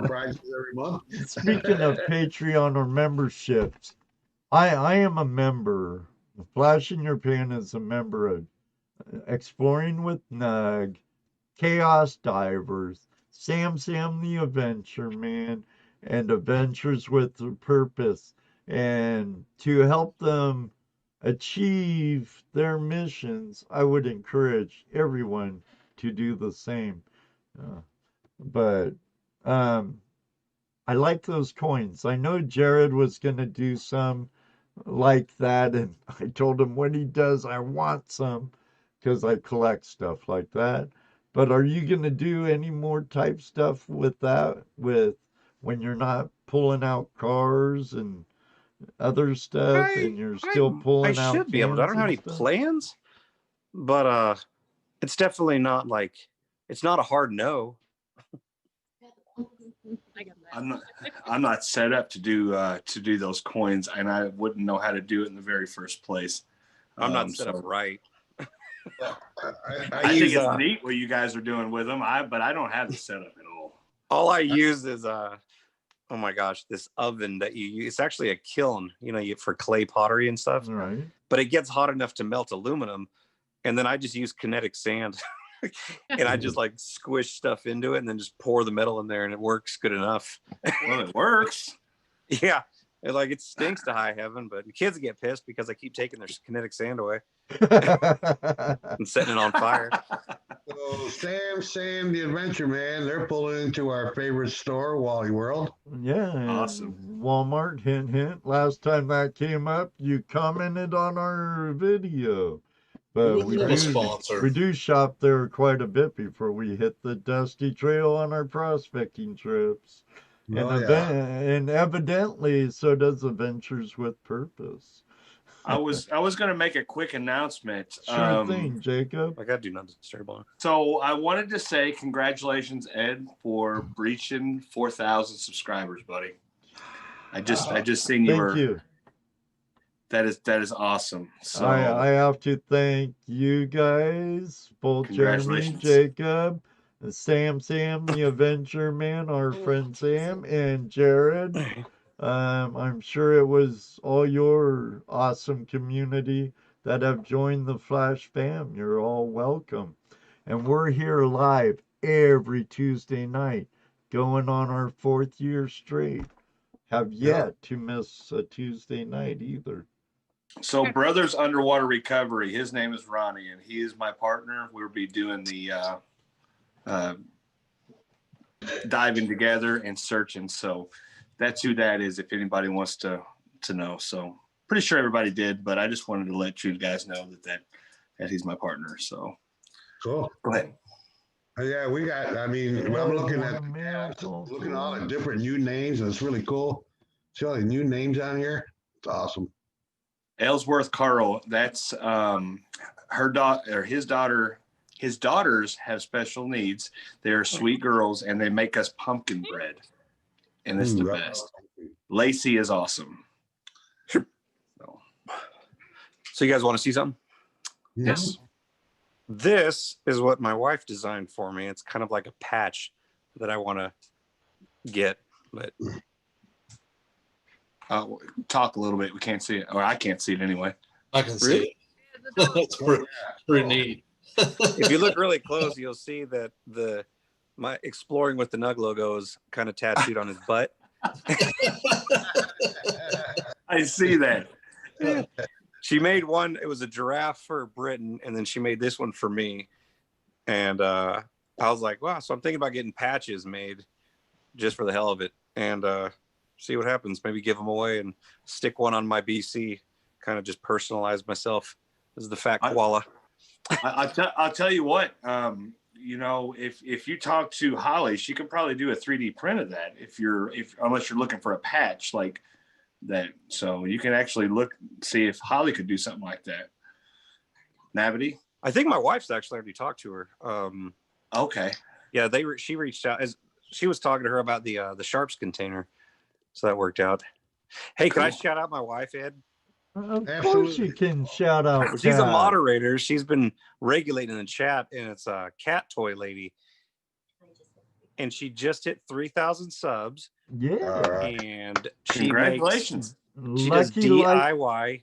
prizes every month. Speaking of Patreon or memberships, I am a member. Flash in Your Pan is a member of Exploring with Nug, Chaos Divers, Sam the Adventure Man, and Adventures with a Purpose. And to help them achieve their missions, I would encourage everyone to do the same. But I like those coins. I know Jared was going to do some like that, and I told him when he does, I want some because I collect stuff like that. But are you going to do any more type stuff with that, with when you're not pulling out cars and other stuff, and you're still pulling out? I should be able to. I don't have any plans, but it's definitely not like, it's not a hard no. I'm not set up to do those coins, and I wouldn't know how to do it in the very first place. I'm not set up right. I think it's neat what you guys are doing with them, but I don't have the setup at all. All I use is oh my gosh, this oven that you use. It's actually a kiln, for clay pottery and stuff. Right. But it gets hot enough to melt aluminum, and then I just use kinetic sand. And I just like squish stuff into it and then just pour the metal in there, and it works good enough. Well, it works. Yeah. Like it stinks to high heaven, but the kids get pissed because I keep taking their kinetic sand away and setting it on fire. So Sam, the Adventure Man, they're pulling into our favorite store, Wally World. Yeah. and Awesome. Walmart, hint, hint. Last time that came up, you commented on our video. But We love a sponsor. we do shop there quite a bit before we hit the dusty trail on our prospecting trips. And, Oh, yeah. and evidently, so does Adventures with Purpose. I was going to make a quick announcement. Sure thing, Jacob. I got to do not disturb on. So I wanted to say congratulations, Ed, for breaching 4,000 subscribers, buddy. I just seen you Thank you. That is awesome. So I have to thank you guys, both Jeremy, Congratulations. Jacob, Sam, the Adventure Man, our friend Sam, and Jared. I'm sure it was all your awesome community that have joined the Flash fam. You're all welcome. And we're here live every Tuesday night, going on our 4th year straight. Have yet to miss a Tuesday night either. So Brothers Underwater Recovery, his name is Ronnie, and he is my partner. We'll be doing the diving together and searching. So that's who that is, if anybody wants to know. So pretty sure everybody did, but I just wanted to let you guys know that he's my partner. So Cool. go ahead. Yeah, we got, I'm looking at all the different new names, and it's really cool. See all the new names on here? It's awesome. Ellsworth Carl, that's her daughter, or his daughter. His daughters have special needs. They're sweet girls, and they make us pumpkin bread, and it's the best. Lacey is awesome. So you guys want to see something? Yes. This is what my wife designed for me. It's kind of like a patch that I want to get, but talk a little bit. We can't see it, or I can't see it anyway. I can see it. That's pretty neat. If you look really close, you'll see that my Exploring with the Nug logo is kind of tattooed on his butt. I see that. She made one. It was a giraffe for Britain, and then she made this one for me. And I was like, wow. So I'm thinking about getting patches made just for the hell of it, and see what happens. Maybe give them away and stick one on my BC. Kind of just personalize myself as the fat koala. I'll tell you what. If you talk to Holly, she could probably do a 3D print of that. Unless you're looking for a patch like that, so you can actually see if Holly could do something like that. Navity? I think my wife's actually already talked to her. Okay. Yeah, she reached out as she was talking to her about the Sharps container, so that worked out. Hey, can I shout out my wife, Ed? Of course you can shout out. She's a moderator. She's been regulating the chat, and it's a cat toy lady. And she just hit 3,000 subs. Yeah. And congratulations. She does DIY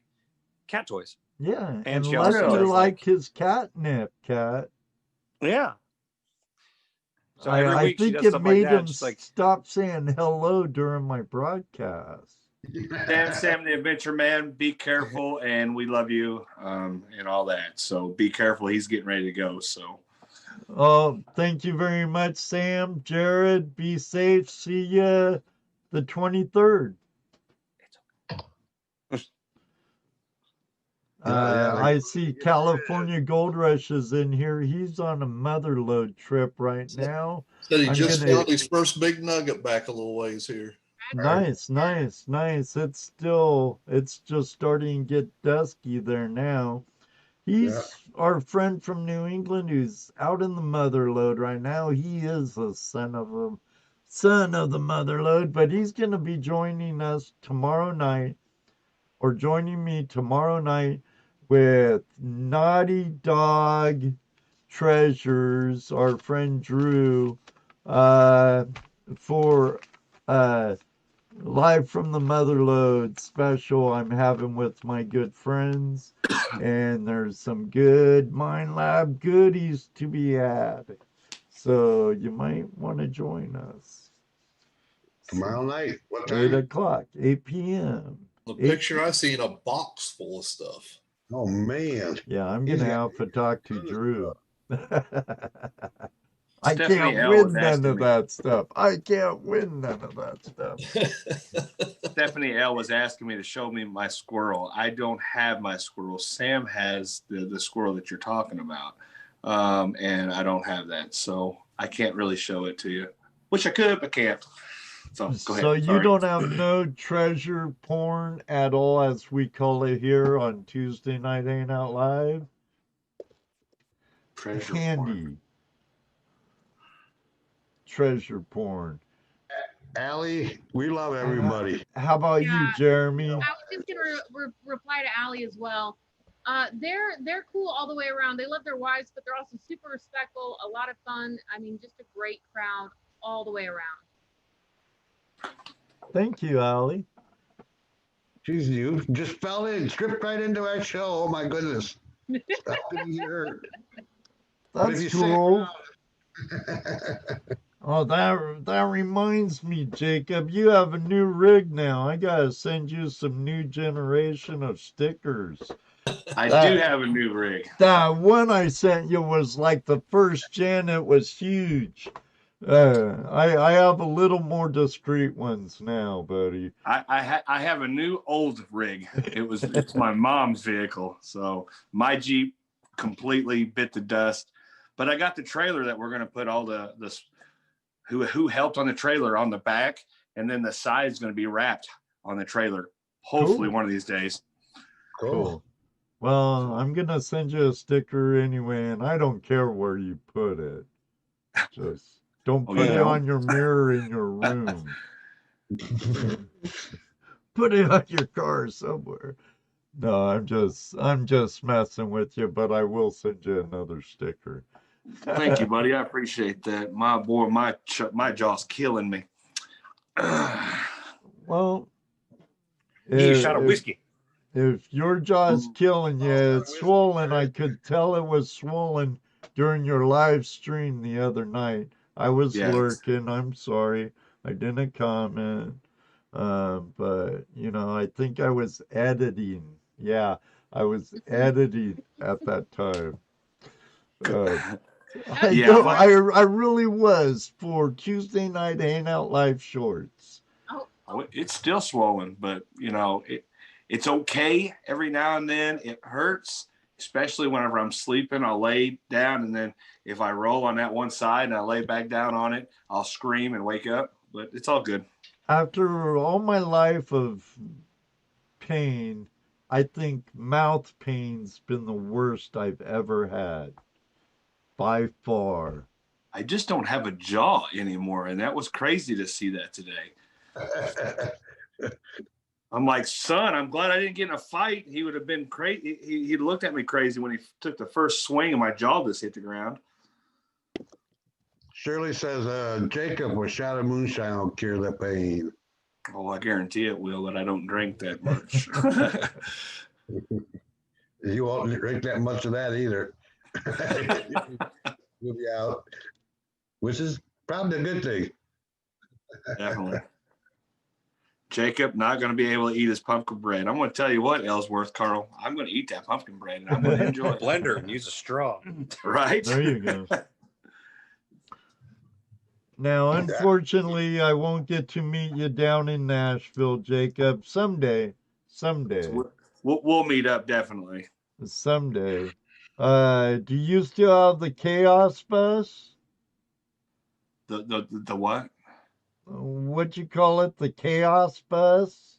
cat toys. Yeah. And she Lucky also liked his catnip cat. Yeah. So I week think it made him stop saying hello during my broadcast. Sam the Adventure Man, be careful, and we love you, and all that. So be careful. He's getting ready to go. So. Oh, thank you very much, Sam. Jared, be safe. See you the 23rd. I see California Gold Rush is in here. He's on a mother load trip right now. Said he just found his first big nugget back a little ways here. Nice. It's just starting to get dusky there now. He's our friend from New England who's out in the mother lode right now. He is a son of the mother lode, but he's going to be joining us tomorrow night, or joining me tomorrow night with Naughty Dog Treasures, our friend Drew, for Live from the Mother Lode special I'm having with my good friends, and there's some good Mind Lab goodies to be had, so you might want to join us. Tomorrow night. What 8 time? o'clock, 8 p.m. The picture I seen, a box full of stuff. Oh man. Yeah, I'm He's gonna got- have to talk to Drew. I Stephanie can't L. win was none asking of me. that stuff. I can't win none of that stuff. Stephanie L. was asking me to show me my squirrel. I don't have my squirrel. Sam has the squirrel that you're talking about, and I don't have that, so I can't really show it to you. Wish I could, but can't. So go ahead. So you Sorry. don't have no treasure porn at all, as we call it here on Tuesday Night Hangout Live? treasure Handy. porn. Treasure porn. Allie, we love everybody. How about you, Yeah. Jeremy? I was just gonna reply to Allie as well. They're cool all the way around. They love their wives, but they're also super respectful, a lot of fun. I mean, just a great crowd all the way around. Thank you, Allie. Jeez, you just fell in, stripped right into our show. Oh my goodness. Stop being here. But if That's you stick cool. around- Oh, that reminds me, Jacob. You have a new rig now. I gotta send you some new generation of stickers. I do have a new rig. That one I sent you was like the first gen. It was huge. I have a little more discreet ones now, buddy. I have a new old rig. It's my mom's vehicle, so my Jeep completely bit the dust. But I got the trailer that we're gonna put all the who helped on the trailer on the back, and then the side's gonna be wrapped on the trailer. Hopefully Cool. one of these days. Cool. Well, I'm gonna send you a sticker anyway, and I don't care where you put it. Just don't Oh, put you it don't? on your mirror in your room. Put it on your car somewhere. No, I'm just messing with you, but I will send you another sticker. Thank you, buddy. I appreciate that. My boy, my jaw's killing me. Well, Need a if, shot of whiskey. if your jaw's killing you, it's swollen. I could tell it was swollen during your live stream the other night. I was Yes. lurking. I'm sorry. I didn't comment. But, I think I was editing. Yeah, I was editing at that time. Yeah, I really was for Tuesday Night Hangout Live Shorts. Oh, it's still swollen, but it's okay every now and then. It hurts, especially whenever I'm sleeping. I'll lay down, and then if I roll on that one side and I lay back down on it, I'll scream and wake up. But it's all good. After all my life of pain, I think mouth pain's been the worst I've ever had. By far. I just don't have a jaw anymore, and that was crazy to see that today. I'm like, son, I'm glad I didn't get in a fight. He would have been crazy. He looked at me crazy when he took the first swing and my jaw just hit the ground. Shirley says, Jacob, a shot of moonshine will cure the pain. Oh, I guarantee it will, but I don't drink that much. You won't drink that much of that either. You'll be out, which is probably a good thing. Definitely. Jacob not going to be able to eat his pumpkin bread. I'm going to tell you what, Ellsworth, Carl, I'm going to eat that pumpkin bread, and I'm going to enjoy it. Blender and use a straw. Right? There you go. Now, unfortunately, I won't get to meet you down in Nashville, Jacob. Someday. We'll meet up, definitely. Someday. Do you still have the Chaos Bus? The what? What you call it? The Chaos Bus?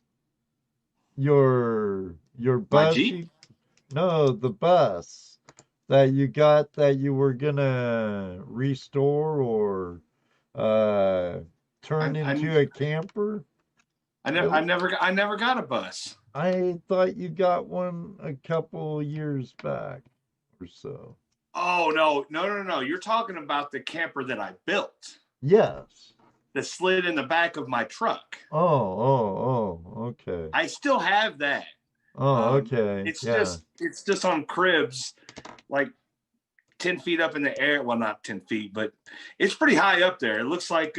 Your bus? My Jeep? No, the bus that you got that you were gonna restore or turn into a camper? I never got a bus. I thought you got one a couple years back or so. Oh, no. You're talking about the camper that I built. Yes. That slid in the back of my truck. Oh, okay. I still have that. Oh, okay. It's just on cribs, like 10 feet up in the air. Well, not 10 feet, but it's pretty high up there. It looks like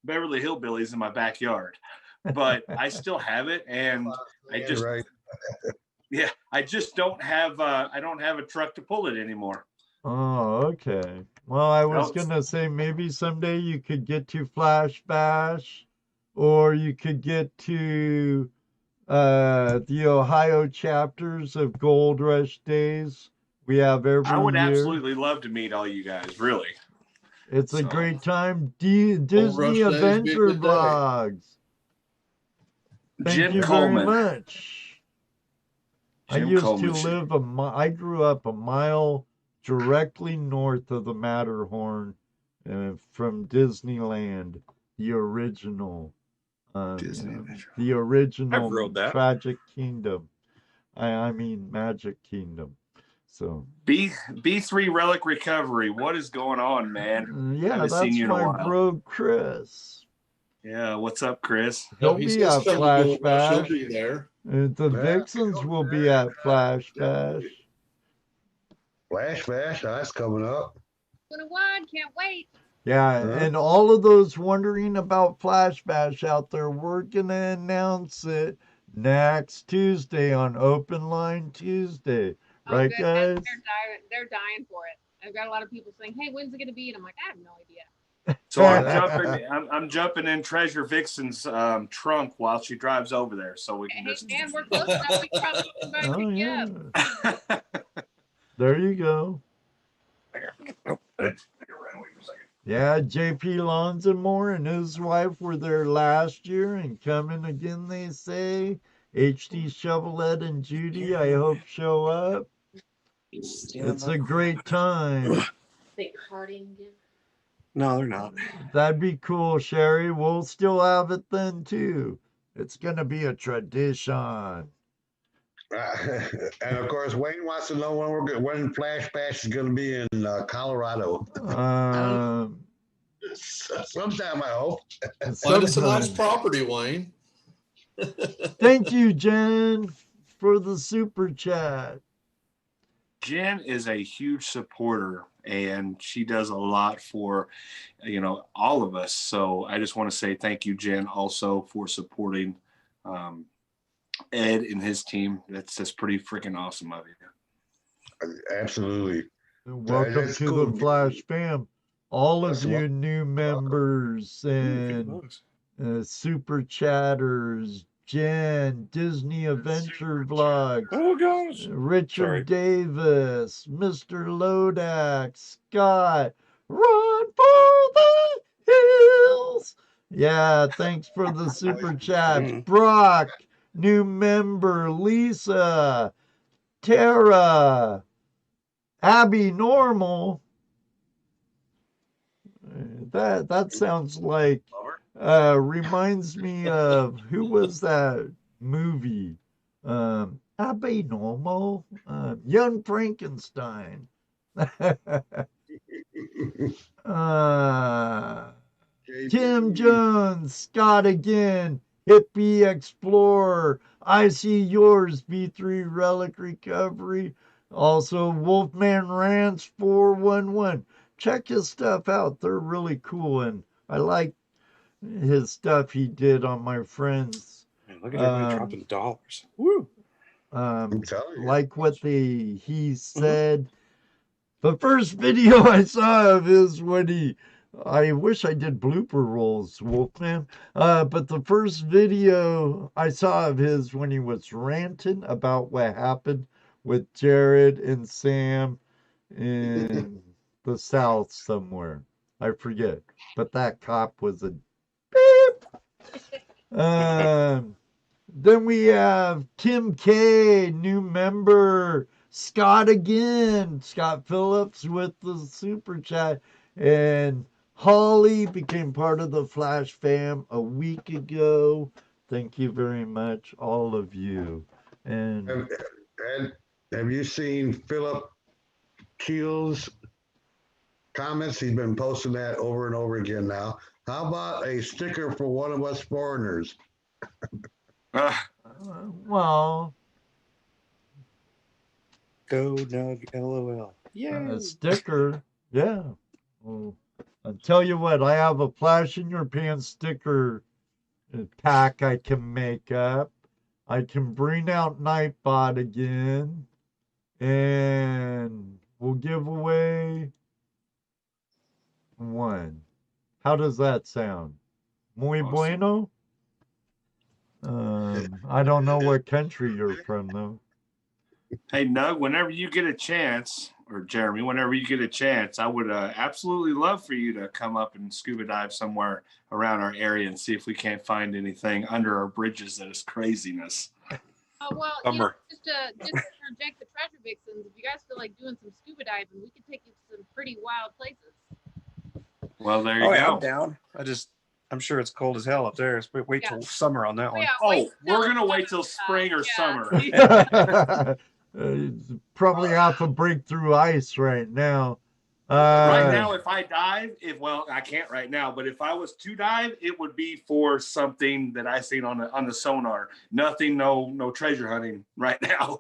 Beverly Hillbillies in my backyard, but I still have it, and I just right. yeah, I just don't have I don't have a truck to pull it anymore. Oh, okay. Well, I was Nope. gonna say maybe someday you could get to Flash Bash, or you could get to the Ohio chapters of Gold Rush Days we have every I would year. absolutely love to meet all you guys, really. It's a So- great time. Rush Disney Days be a Adventure good day. Vlogs. Thank Jim you Coleman. very much. I Jim used Coleman. to live I grew up a mile directly north of the Matterhorn from Disneyland, the original. Disney You know, Adventure. the original I've rode that. Tragic Kingdom. I mean Magic Kingdom. So B3 Relic Recovery. What is going on, man? yeah, Haven't seen that's you in a my while. bro Chris. Yeah, what's up, Chris? He'll He be says at come to Flash Gold Rush, he'll Bash. be there. The Yeah, Vixens will be at Flash Bash. Flash Bash, that's coming up. 21, can't wait. Yeah, Huh? and all of those wondering about Flash Bash out there, we're going to announce it next Tuesday on Open Line Tuesday. Oh, Right, good. guys? They're dying for it. I've got a lot of people saying, "Hey, when's it gonna be?" And I'm like, I have no idea. So I'm jumping in Treasure Vixen's trunk while she drives over there, so we can Hey, just. man, we're close enough. We can probably combine Oh, pick you yeah. up. There you go. Oh, Yeah, JP Lonzamore and his wife were there last year and coming again, they say. HD Shovelette and Judy, I hope, show up. It's a great time. Think Harding again. No, they're not. That'd be cool, Sherry. We'll still have it then, too. It's going to be a tradition. And of course, Wayne wants to know when Flash Bash is going to be in Colorado. Sometime, I hope. Find us a nice sometime. property, Wayne. Thank you, Jen, for the super chat. Jen is a huge supporter, and she does a lot for, all of us. So I just want to say thank you, Jen, also for supporting Ed and his team. That's pretty freaking awesome of you. Absolutely. Welcome That's to cool. the Flash Fam. All of That's you what- new members and super chatters, Jen, Disney Adventure Vlogs, Oh gosh. Richard Sorry. Davis, Mr. Lodak, Scott, run for the hills. Yeah, thanks for the super chats. Brock, new member, Lisa, Tara, Abby Normal. That sounds like reminds me of who was that movie? Abby Normal, Young Frankenstein. Tim Jones, Scott again, Hippie Explorer, I See Yours, B3 Relic Recovery, also Wolfman Rants 411. Check his stuff out. They're really cool, and I like his stuff he did on my friends. Man, look at everybody dropping dollars. Woo! I'm telling you. Like what he said. The first video I saw of his when I wish I did blooper rolls, Wolfman. But the first video I saw of his when he was ranting about what happened with Jared and Sam in the South somewhere. I forget. But that cop was a beep. Then we have Tim K, new member. Scott again. Scott Phillips with the super chat. And Holly became part of the Flash fam a week ago. Thank you very much, all of you. And have you seen Philip Keel's comments? He's been posting that over and over again now. How about a sticker for one of us foreigners? well, Go Nug LOL. Yeah. a sticker, yeah. Well, I'll tell you what, I have a flash in your pants sticker pack I can make up. I can bring out Nightbot again, and we'll give away one. How does that sound? Muy Awesome. bueno? I don't know what country you're from, though. Hey, Nug, whenever you get a chance, or Jeremy, whenever you get a chance, I would absolutely love for you to come up and scuba dive somewhere around our area and see if we can't find anything under our bridges that is craziness. Oh, well, you know, just to interject the Treasure Vixens, if you guys feel like doing some scuba diving, we could take you to some pretty wild places. Well, there you Yeah, go. I'm down. I'm sure it's cold as hell up there. So wait till summer on that one. Yeah, We're going to wait till spring or summer. Probably off a breakthrough ice right now. Right now, if I dive, I can't right now, but if I was to dive, it would be for something that I seen on the sonar. Nothing, no treasure hunting right now.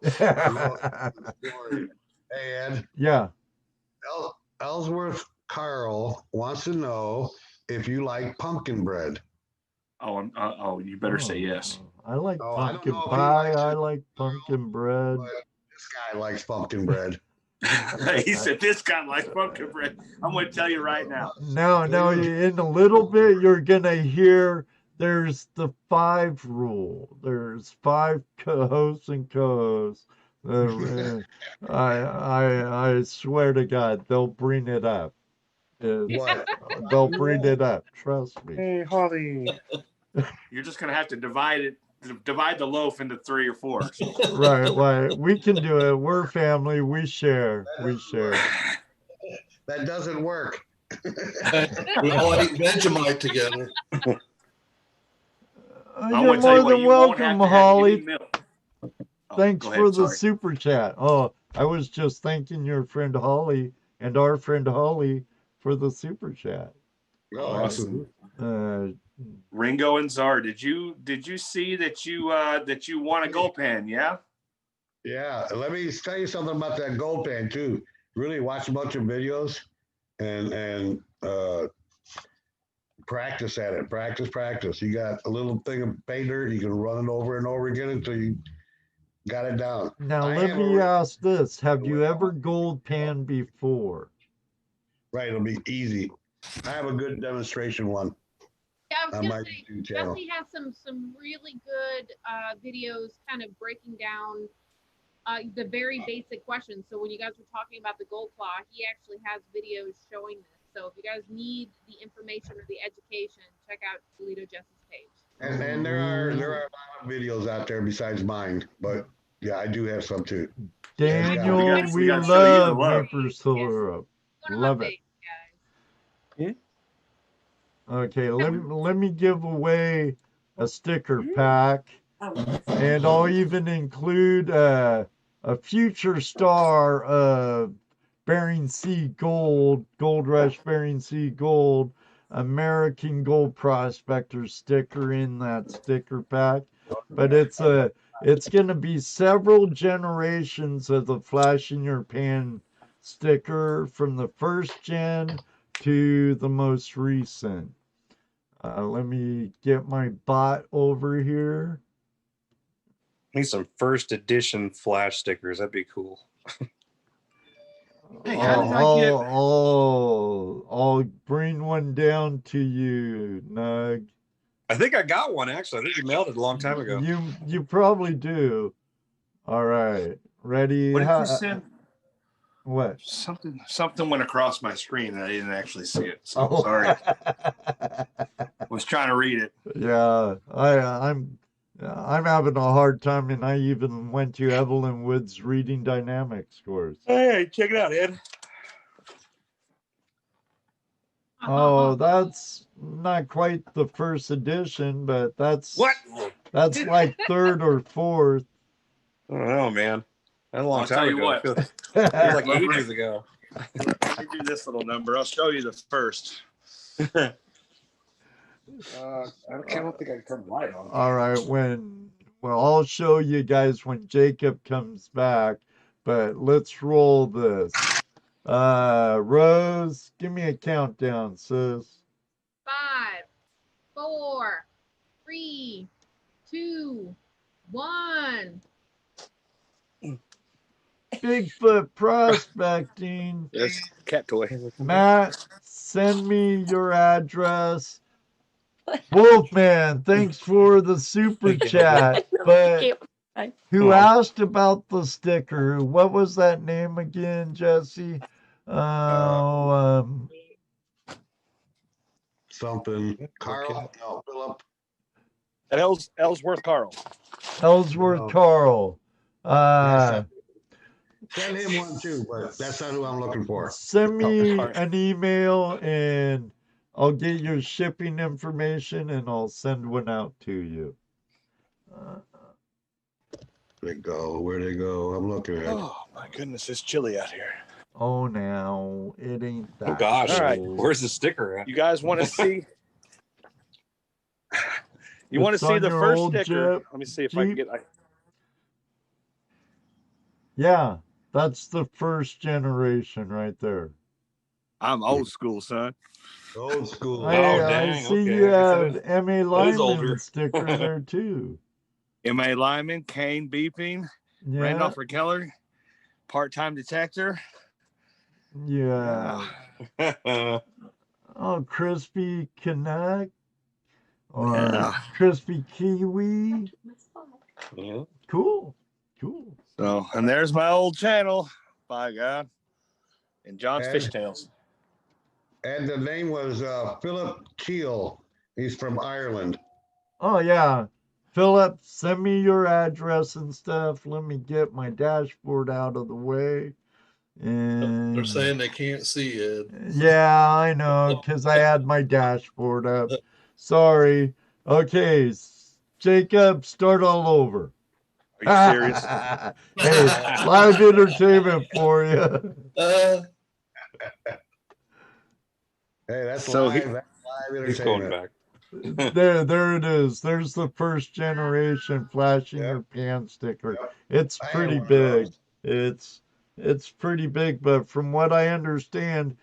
Hey, Ed. Yeah. Ellsworth Carl wants to know if you like pumpkin bread. Oh, you better say yes. I like I pumpkin don't know if he pie. likes I it, like pumpkin bread. But this guy likes pumpkin bread. He said, this guy likes pumpkin bread. I'm going to tell you right now. No, in a little bit, you're going to hear there's the 5 rule. There's 5 co-hosts and co-hosts. I swear to God, they'll bring it up. What? They'll bring it up. Trust me. Hey, Holly. You're just going to have to divide the loaf into 3 or 4. Right. We can do it. We're family. We share. That doesn't work. We all eat Vegemite together. You're more than welcome, Holly. Thanks for the super chat. Oh, I was just thanking your friend Holly and our friend Holly for the super chat. Awesome. Ringo and Czar, did you see that you won a gold pan? Yeah. Yeah. Let me tell you something about that gold pan too. Really watch a bunch of videos and practice at it. Practice. You got a little thing of painter. You can run it over and over again until you got it down. Now let me ask this: have you ever gold panned before? Right. It'll be easy. I have a good demonstration one. Yeah, I was on gonna my say, YouTube channel. Jesse has some really good videos kind of breaking down the very basic questions. So when you guys were talking about the gold claw, he actually has videos showing this. So if you guys need the information or the education, check out ToledoJess's page. And there are a lot of videos out there besides mine, but yeah, I do have some too. Daniel, we love maple syrup. Love it. Okay, let me give away a sticker pack, and I'll even include a future star of Bering Sea Gold Rush Bering Sea Gold, American Gold Prospector sticker in that sticker pack. But it's going to be several generations of the Flash in Your Pan sticker from the first gen to the most recent. Let me get my bot over here. Need some first edition Flash stickers. That'd be cool. Hey, I'll bring one down to you, Nug. I think I got one actually. I think you mailed it a long time ago. You probably do. All right, ready? What did you send? What? Something went across my screen and I didn't actually see it. So sorry. I was trying to read it. Yeah, I'm having a hard time, and I even went to Evelyn Wood's Reading Dynamics course. Hey, check it out, Ed. Oh, that's not quite the first edition, but that's like 3rd or 4th. I don't know, man. That's a long I'll time tell you ago. what. It feels like ages ago. Let me do this little number. I'll show you the first. I don't think I can turn the light on. All right, I'll show you guys when Jacob comes back, but let's roll this. Rose, give me a countdown, sis. 5, 4, 3, 2, 1. Bigfoot prospecting. Yes, cat toy. Matt, send me your address. Wolfman, thanks for the super chat. But who asked about the sticker? What was that name again, Jesse? Something. Carl? No, Philip. Ellsworth Carl. Ellsworth No. Carl. Send him one too, but that's not who I'm looking for. Send me an email and I'll get your shipping information and I'll send one out to you. Where'd they go? Where'd they go? I'm looking at it. Oh my goodness, it's chilly out here. Oh, now it ain't that. Oh gosh, All right. Where's the sticker at? You guys want to see? You want to It's see on the your first old sticker? Jeep- Let me see if I can Jeep? get. Yeah, that's the first generation right there. I'm old school, son. Old school. I dang, see okay, you I guess have M.A. older. Lyman sticker there too. M.A. Lyman, Kane Beeping, Yeah, Randolph Keller, part-time detector. yeah. Oh, Crispy Connect or Yeah. Crispy Kiwi. Yeah. Cool, cool. So, and there's my old channel, by God, and John's And- Fishtails. And the name was Philip Keel. He's from Ireland. Oh yeah, Philip, send me your address and stuff. Let me get my dashboard out of the way. And They're saying they can't see it. yeah, I know, because I had my dashboard up. Sorry. Okay, Jacob, start all over. Are you serious? Hey, live entertainment for you. Hey, that's So live. he- That's live He's going entertainment. back. There it is. There's the first generation flashing Yep. your pan sticker. Yep. It's I had pretty one of big. those. It's pretty big, but from what I understand,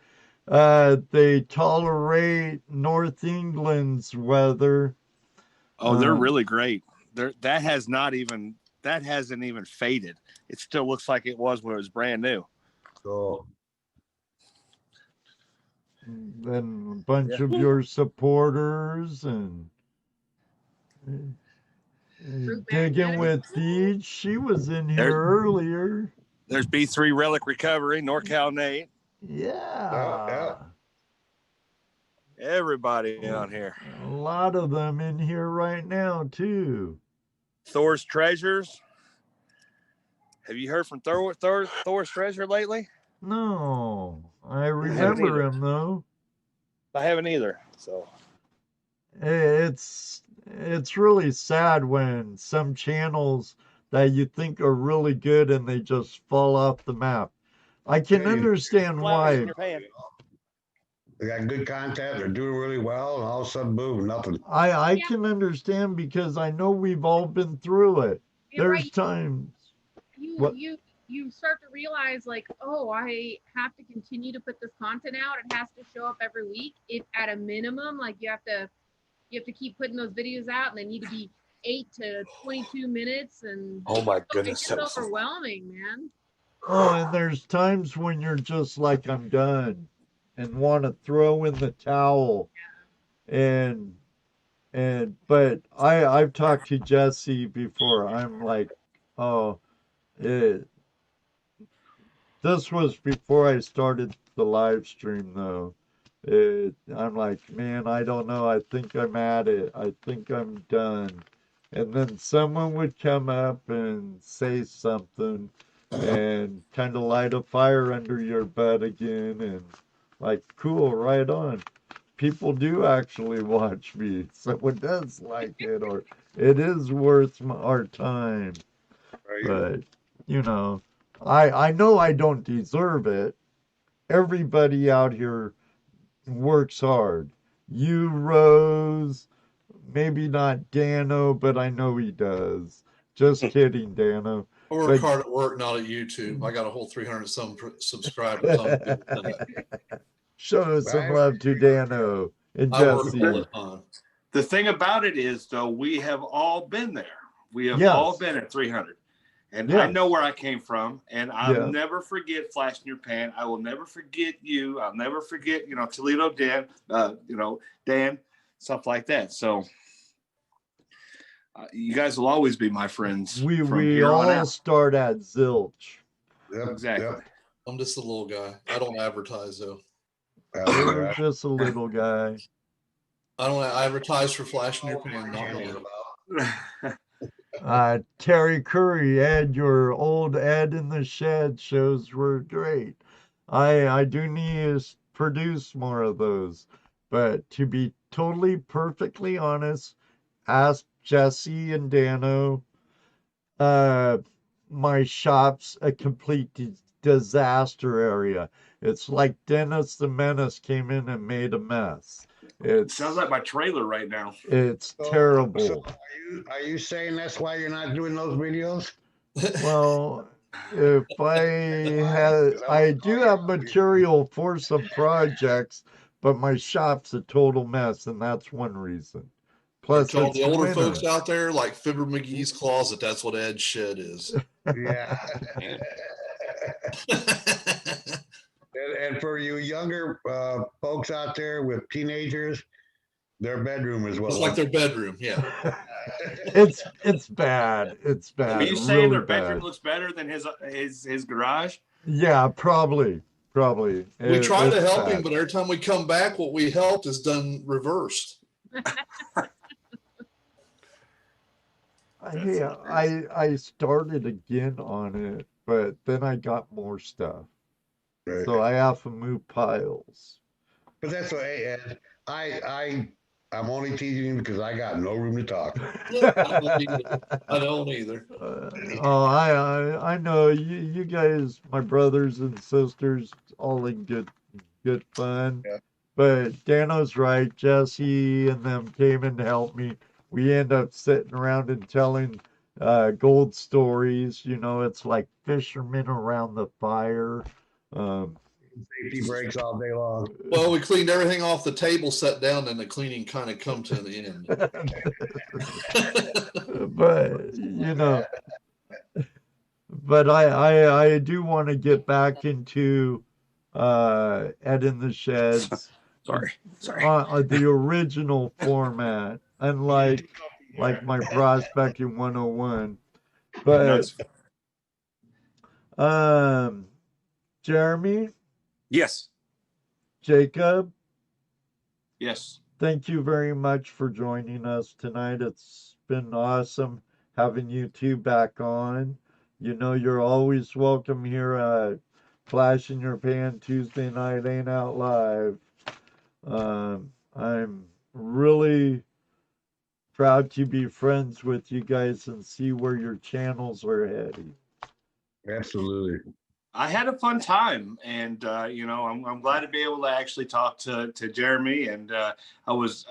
they tolerate North England's weather. Oh, they're really great. That hasn't even faded. It still looks like it was when it was brand new. So Then a bunch of your supporters and Fruit digging magnet. with Deej. She was in here There's- earlier. There's B3 Relic Recovery, NorCal Nate, Yeah. everybody on here. A lot of them in here right now, too. Thor's Treasures. Have you heard from Thor's Treasure lately? No, I haven't remember either. him, though. I haven't either. So It's really sad when some channels that you think are really good and they just fall off the map. I can Hey, understand flowers in why. your pan. they got good content. They're doing really well, and all of a sudden, boom, nothing. I Yeah. can understand because I know we've all been through it. Yeah, There's right. times. What? You start to realize like, oh, I have to continue to put this content out. It has to show up every week. If at a minimum, like you have to keep putting those videos out, and they need to be 8 to 22 minutes, and Oh my it goodness. gets overwhelming, man. Oh, and there's times when you're just like, I'm done, and want to throw in the towel. But I've talked to Jesse before. I'm like, oh, this was before I started the live stream though. I'm like, man, I don't know. I think I'm at it. I think I'm done. And then someone would come up and say something and kind of light a fire under your butt again. And like, cool, right on. People do actually watch me. Someone does like it, or it is worth our time. Right? But, I know I don't deserve it. Everybody out here works hard. You, Rose, maybe not Dano, but I know he does. Just kidding, Dano. I work hard at work, not at YouTube. I got a whole 300 some subscribers on YouTube. Show some love to Dano and I work Jesse. all the time. The thing about it is, though, we have all been there. We have Yes. all been at 300. And Yes. I know where I came from. And I'll Yeah. never forget Flash in Your Pan. I will never forget you. I'll never forget, Toledo Dan, Dan, stuff like that. So you guys will always be my friends. We from here on all out. start at zilch. Yep, Exactly. yep. I'm just a little guy. I don't advertise though. You're just a little guy. I don't advertise for Flash in Your Pan. Terry Curry, Ed, your old Ed in the Shed shows were great. I do need to produce more of those. But to be totally perfectly honest, ask Jesse and Dano. My shop's a complete disaster area. It's like Dennis the Menace came in and made a mess. It sounds like my trailer right now. It's terrible. So are you saying that's why you're not doing those videos? Well, if I do have material for some projects, but my shop's a total mess, and that's one reason. Plus, To all it's the older winter. folks out there, like Fibber McGee's Closet, that's what Ed's shed is. Yeah. And for you younger folks out there with teenagers, their bedroom is what. It's like their bedroom, yeah. It's bad. It's bad. Are you saying really their bedroom bad. looks better than his garage? Yeah, probably. We try to It's help bad. him, but every time we come back, what we helped is done reversed. I started again on it, but then I got more stuff. Right. So I have to move piles. But that's what, hey, Ed, I'm only teasing you because I got no room to talk. I don't either. I know you guys, my brothers and sisters, all in good fun. Yeah. But Dano's right. Jesse and them came in to help me. We end up sitting around and telling gold stories. It's like fishermen around the fire. Safety breaks all day long. Well, we cleaned everything off the table, sat down, and the cleaning kind of come to the end. But I do want to get back into Ed in the Sheds. Sorry. The original format, unlike my Prospecting 101. But Jeremy, Yes. Jacob, Yes. thank you very much for joining us tonight. It's been awesome having you two back on. You're always welcome here at Flash in Your Pan Tuesday Night Hangout Live. I'm really proud to be friends with you guys and see where your channels are heading. Absolutely. I had a fun time, and I'm glad to be able to actually talk to Jeremy, and I was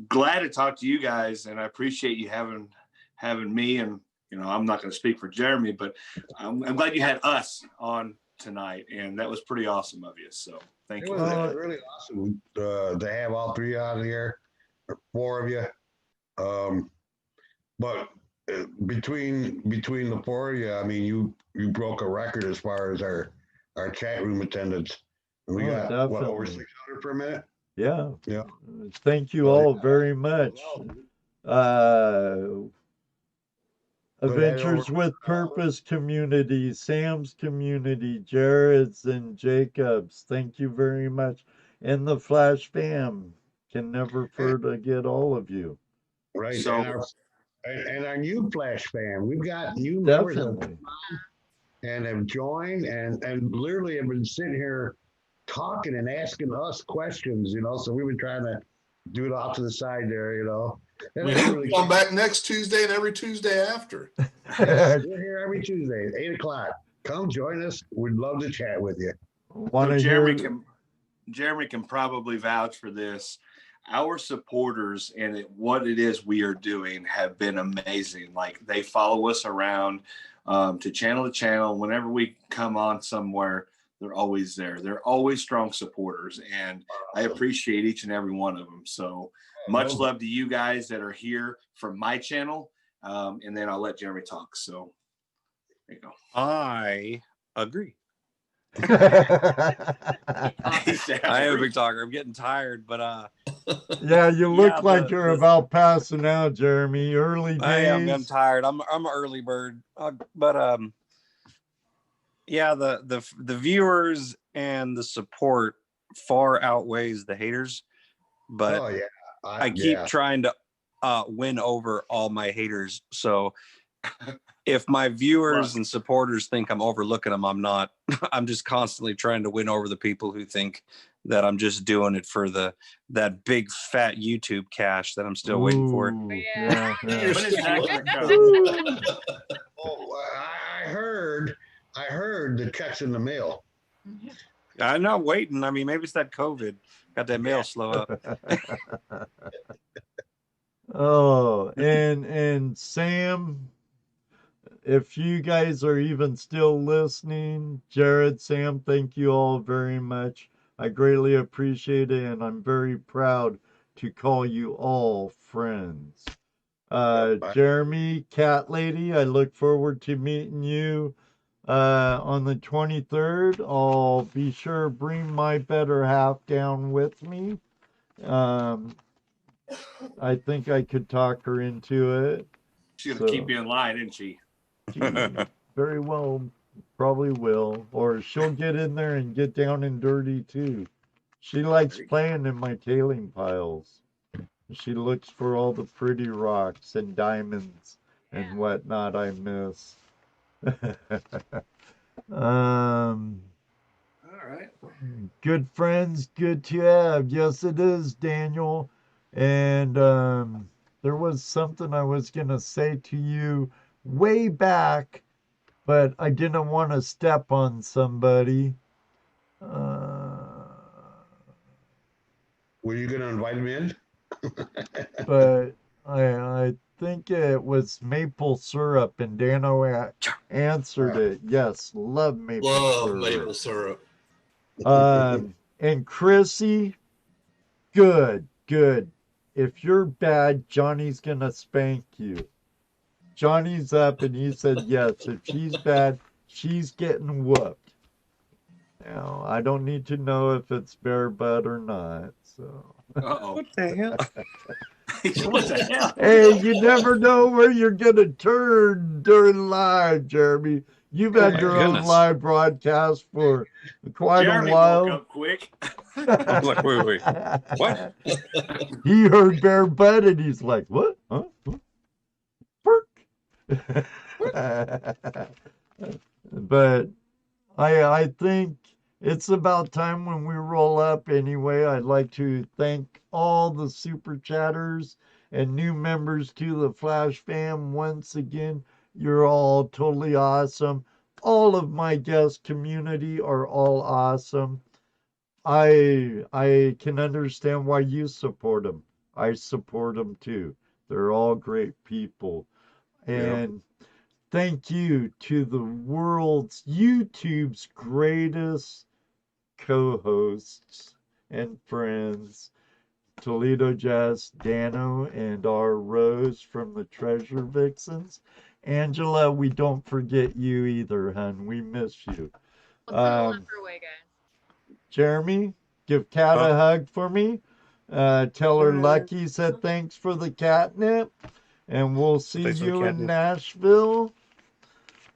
glad to talk to you guys, and I appreciate you having me. And I'm not going to speak for Jeremy, but I'm glad you had us on tonight, and that was pretty awesome of you. So thank you. It was really awesome to have all three out here, or four of you. But between the four of you, I mean, you broke a record as far as our chat room attendance. And we got over 600 for a minute. Yeah. Yeah. Thank you all very much. Adventures with Purpose community, Sam's community, Jared's and Jacob's. Thank you very much. And the Flash fam. Can never forget all of you. Right. So, and our new Flash fam. We've got new members and have joined and literally have been sitting here talking and asking us questions, so we've been trying to do it off to the side there, We come back next Tuesday and every Tuesday after. We're here every Tuesday at 8:00. Come join us. We'd love to chat with you. Jeremy can probably vouch for this. our supporters and what it is we are doing have been amazing. Like they follow us around to channel. Whenever we come on somewhere, they're always there. They're always strong supporters, and I appreciate each and every one of them. So much love to you guys that are here from my channel. And then I'll let Jeremy talk. So there you go. I agree. Yeah, I am a big talker. I'm getting tired, but you look Yeah, like you're about passing out, Jeremy. Early days. I am. I'm tired. I'm an early bird, but yeah, the viewers and the support far outweighs the haters. But Oh yeah, I keep trying to win over all my haters. So if my viewers and supporters think I'm overlooking them, I'm not. I'm just constantly trying to win over the people who think that I'm just doing it for that big fat YouTube cash that I'm still waiting for. Ooh, Yeah. yeah. When is that gonna come? Oh, I heard the check's in the mail. I'm not waiting. I mean, maybe it's that COVID. Got that mail slow up. Oh, and Sam, if you guys are even still listening, Jared, Sam, thank you all very much. I greatly appreciate it, and I'm very proud to call you all friends. Jeremy, Cat Lady, I look forward to meeting you on the 23rd. I'll be sure to bring my better half down with me. I think I could talk her into it. She's gonna keep you in line, isn't she? She very well probably will, or she'll get in there and get down and dirty too. She likes playing in my tailing piles. She looks for all the pretty rocks and diamonds and whatnot I miss. All right. Good friends, good to have. Yes, it is, Daniel. And there was something I was gonna say to you way back, but I didn't want to step on somebody. Were you gonna invite me in? But I think it was maple syrup, and Dano answered it. Yes, love maple Love syrup. maple syrup. And Chrissy, good. If you're bad, Johnny's gonna spank you. Johnny's up, and he said yes. If she's bad, she's getting whooped. Now, I don't need to know if it's bare butt or not. So. Uh-oh. What the hell? What the hell? Hey, you never know where you're gonna turn during live, Jeremy. You've had your own live broadcast for quite Jeremy a while. woke up quick. I'm like, wait. What? He heard bare butt and he's like, what? Huh? Perk. But I think it's about time when we roll up anyway. I'd like to thank all the super chatters and new members to the Flash fam once again. You're all totally awesome. All of my guest community are all awesome. I can understand why you support them. I support them too. They're all great people. And thank you to the world's YouTube's greatest co-hosts and friends, ToledoJess, Dano, and our Rose from the Treasure Vixens. Angela, we don't forget you either, hun. We miss you. I'll send a letter away, guys. Jeremy, give Kat a hug for me. Tell her Lucky said thanks for the catnip. And we'll see you in Nashville.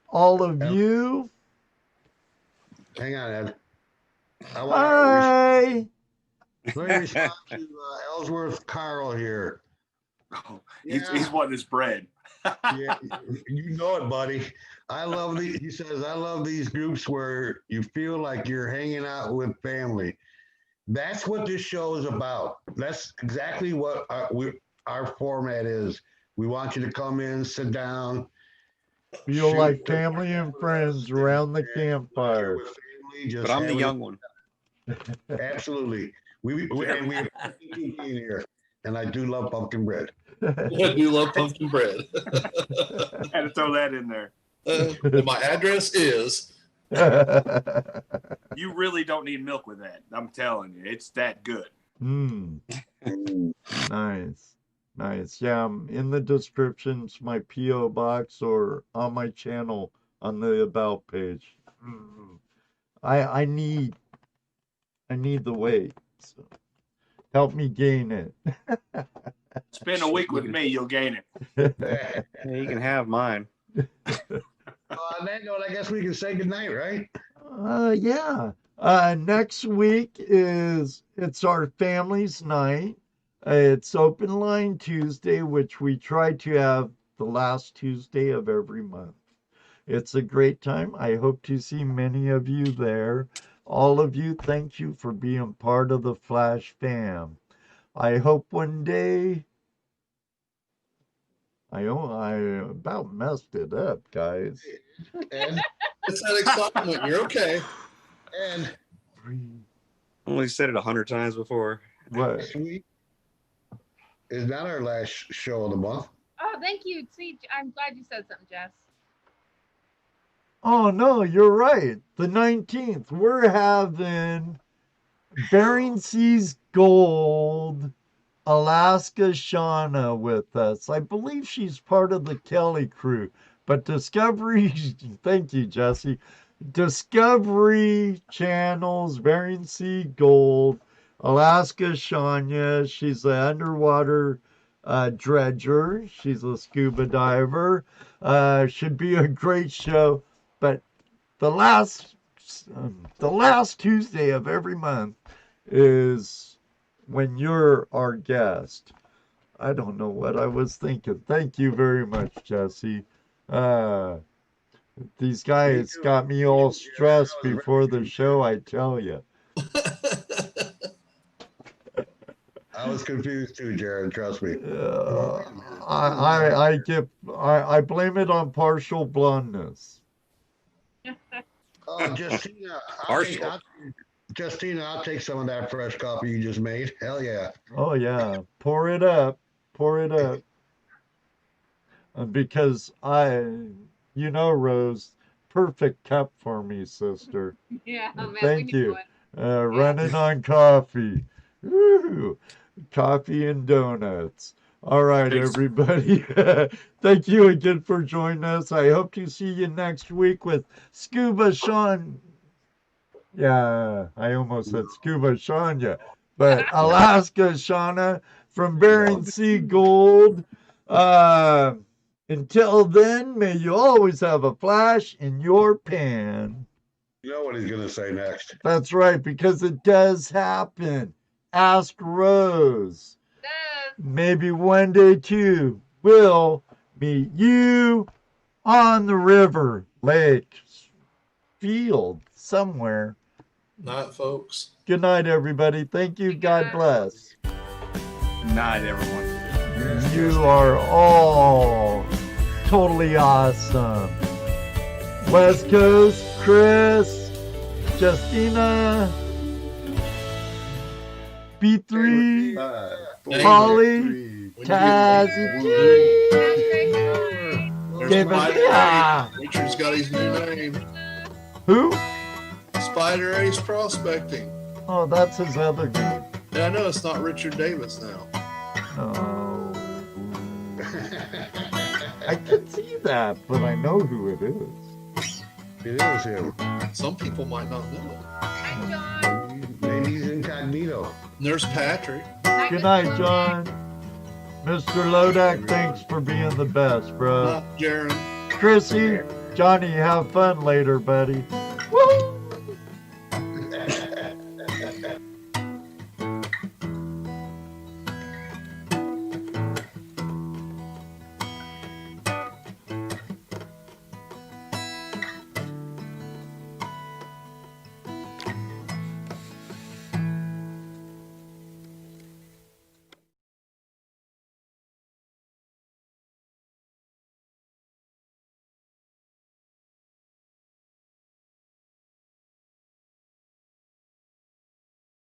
All of you. Hang on, Ed. Hi. Let me respond to Ellsworth Carl here. Oh, he's wanting his bread. Yeah, you know it, buddy. He says, I love these groups where you feel like you're hanging out with family. That's what this show is about. That's exactly what our format is. We want you to come in, sit down. Feel like family and friends around the campfire. With family, But I'm the young one. Absolutely. We appreciate you being here, and I do love pumpkin bread. I do love pumpkin bread. Had to throw that in there. And my address is. You really don't need milk with that. I'm telling you, it's that good. Nice. Nice. Yeah, in the descriptions, my P.O. box or on my channel on the About page. I need the weight. So help me gain it. Spend a week with me, you'll gain it. Yeah, you can have mine. On that note, I guess we can say goodnight, right? Yeah. Next week it's our family's night. It's Open Line Tuesday, which we try to have the last Tuesday of every month. It's a great time. I hope to see many of you there. All of you, thank you for being part of the Flash fam. I hope one day. I about messed it up, guys. And It's that excitement. You're okay. and Only said it 100 times before. What? next week is not our last show of the month. Oh, thank you. See, I'm glad you said something, Jess. Oh no, you're right. The 19th, we're having Bering Sea's Gold, Alaska Shauna with us. I believe she's part of the Kelly crew. But Discovery, thank you, Jesse. Discovery Channel's Bering Sea Gold, Alaska Shania. She's an underwater dredger. She's a scuba diver. Should be a great show. But the last Tuesday of every month is when you're our guest. I don't know what I was thinking. Thank you very much, Jesse. These guys got me all stressed before the show, I tell you. I was confused too, Jared. Trust me. I blame it on partial blondness. Oh, Justina, Justina, I'll take some of that fresh coffee you just made. Hell yeah. Oh yeah, pour it up. Because Rose, perfect cup for me, sister. Yeah, man. Thank we knew you. it. Running on coffee. Woo! Coffee and donuts. All right, everybody. Thank you again for joining us. I hope to see you next week with Scuba Sean. Yeah, I almost said Scuba Shania, but Alaska Shauna from Bering Sea Gold. Until then, may you always have a flash in your pan. You know what he's going to say next. That's right, because it does happen. Ask Rose. Maybe one day, too, we'll meet you on the river, lake, field, somewhere. Night, folks. Good night, everybody. Thank you. God bless. Good night, everyone. You are all totally awesome. West Coast, Chris, Justina, B3, Holly, Tazzy, David. Richard's got his new name. Who? Spider Ace Prospecting. Oh, that's his other name. Yeah, I know it's not Richard Davis now. Oh. I can see that, but I know who it is. It is him. Some people might not know. Hi, John. Maybe he's incognito. There's Patrick. Good night, John. Mr. Lodak, thanks for being the best, bro. Not Jaron. Chrissy, Johnny, have fun later, buddy. Woo!